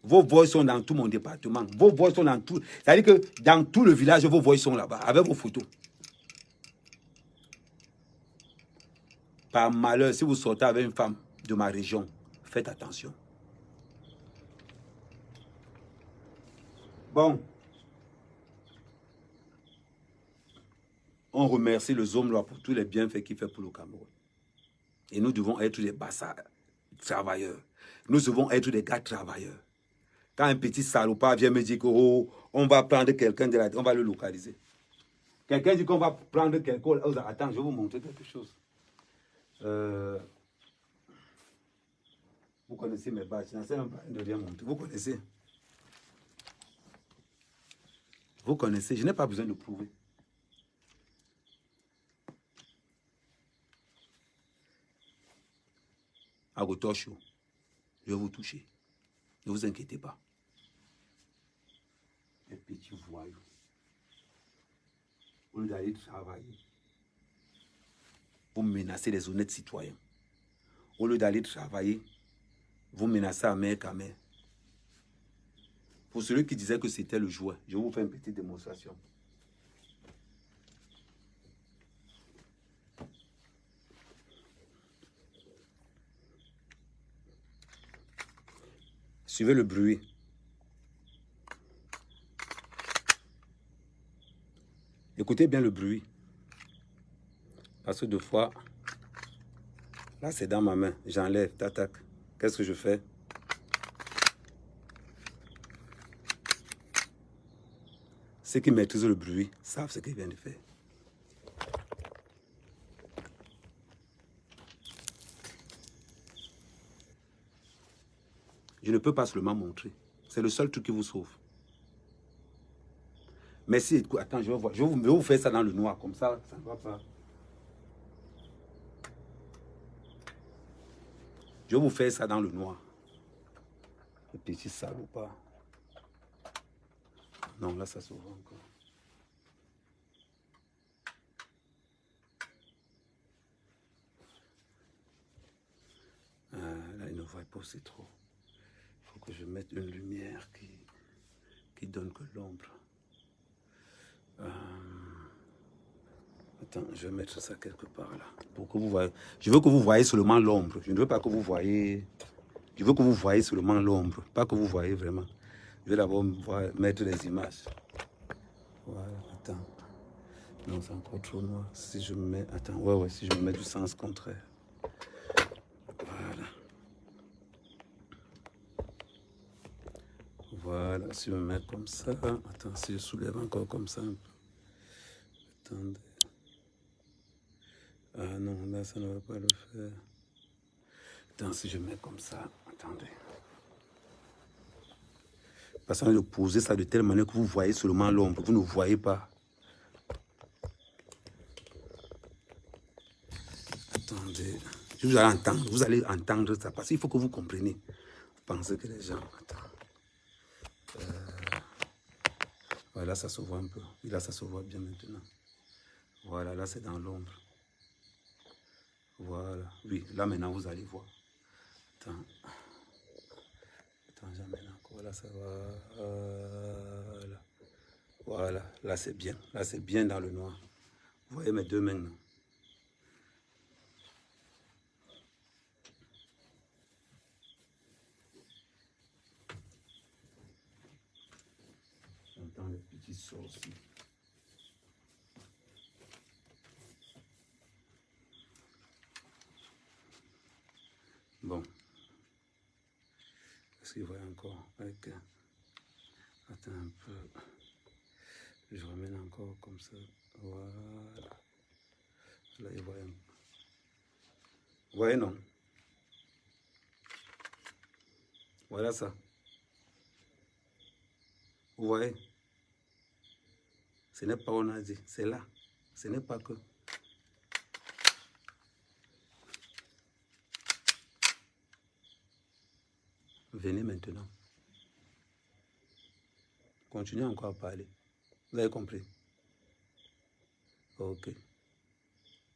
Speaker 1: Vos voix sont dans tout mon département. Vos voix sont dans tout. C'est-à-dire que dans tout le village, vos voix sont là-bas, avec vos photos. Par malheur, si vous sortez avec une femme de ma région, faites attention. Bon. On remercie le Zomloa pour tous les bienfaits qu'il fait pour le Cameroun. Et nous devons être des bastards travailleurs. Nous devons être des gars travailleurs. Quand un petit salopard vient me dire que oh, on va prendre quelqu'un de la... On va le localiser. Quelqu'un dit qu'on va prendre quelqu'un... Oh, attends, je vais vous montrer quelque chose. Vous connaissez mes badges. Je n'en sais même pas de rien montrer. Vous connaissez. Vous connaissez. Je n'ai pas besoin de prouver. Agotosho, je vais vous toucher. Ne vous inquiétez pas. Les petits voyous. Au lieu d'aller travailler, vous menacez les honnêtes citoyens. Au lieu d'aller travailler, vous menacez à mère qu'à mère. Pour celui qui disait que c'était le jouet, je vais vous faire une petite démonstration. Suivez le bruit. Écoutez bien le bruit. Parce que deux fois, là c'est dans ma main, j'enlève, tac. Qu'est-ce que je fais? Ceux qui maîtrisent le bruit savent ce qu'ils viennent de faire. Je ne peux pas seulement montrer. C'est le seul truc qui vous sauve. Mais si, attends, je vais voir. Je vais vous faire ça dans le noir, comme ça ne va pas. Je vais vous faire ça dans le noir. Le petit salopard. Non, là, ça s'ouvre encore. Là, il ne voit pas, c'est trop. Il faut que je mette une lumière qui donne que l'ombre. Attends, je vais mettre ça quelque part là. Pour que vous voyez. Je veux que vous voyez seulement l'ombre. Je ne veux pas que vous voyez. Je veux que vous voyez seulement l'ombre. Pas que vous voyez vraiment. Je vais d'abord mettre les images. Voilà, attends. Non, c'est encore trop noir. Si je me mets. Attends, ouais, si je me mets du sens contraire. Voilà. Voilà, si je me mets comme ça. Attends, si je soulève encore comme ça un peu. Attendez. Ah non, là, ça ne va pas le faire. Attends, si je mets comme ça. Attendez. Parce que de poser ça de telle manière que vous voyez seulement l'ombre. Vous ne voyez pas. Attendez. Vous allez entendre ça. Parce qu'il faut que vous compreniez. Vous pensez que les gens... Attends. Voilà, ça se voit un peu. Et là, ça se voit bien maintenant. Voilà, là, c'est dans l'ombre. Voilà. Oui, là, maintenant, vous allez voir. Attends. Attends, j'amène encore. Là, ça va. Voilà. Voilà. Là, c'est bien. Là, c'est bien dans le noir. Vous voyez mes deux mains, non? J'entends les petits sorciers. Bon. Est-ce qu'il voit encore avec... Attends un peu. Je ramène encore comme ça. Voilà. Là, il voit un peu. Vous voyez, non? Voilà ça. Vous voyez? Ce n'est pas on a dit, c'est là. Ce n'est pas que. Venez maintenant. Continuez encore à parler. Vous avez compris? Ok.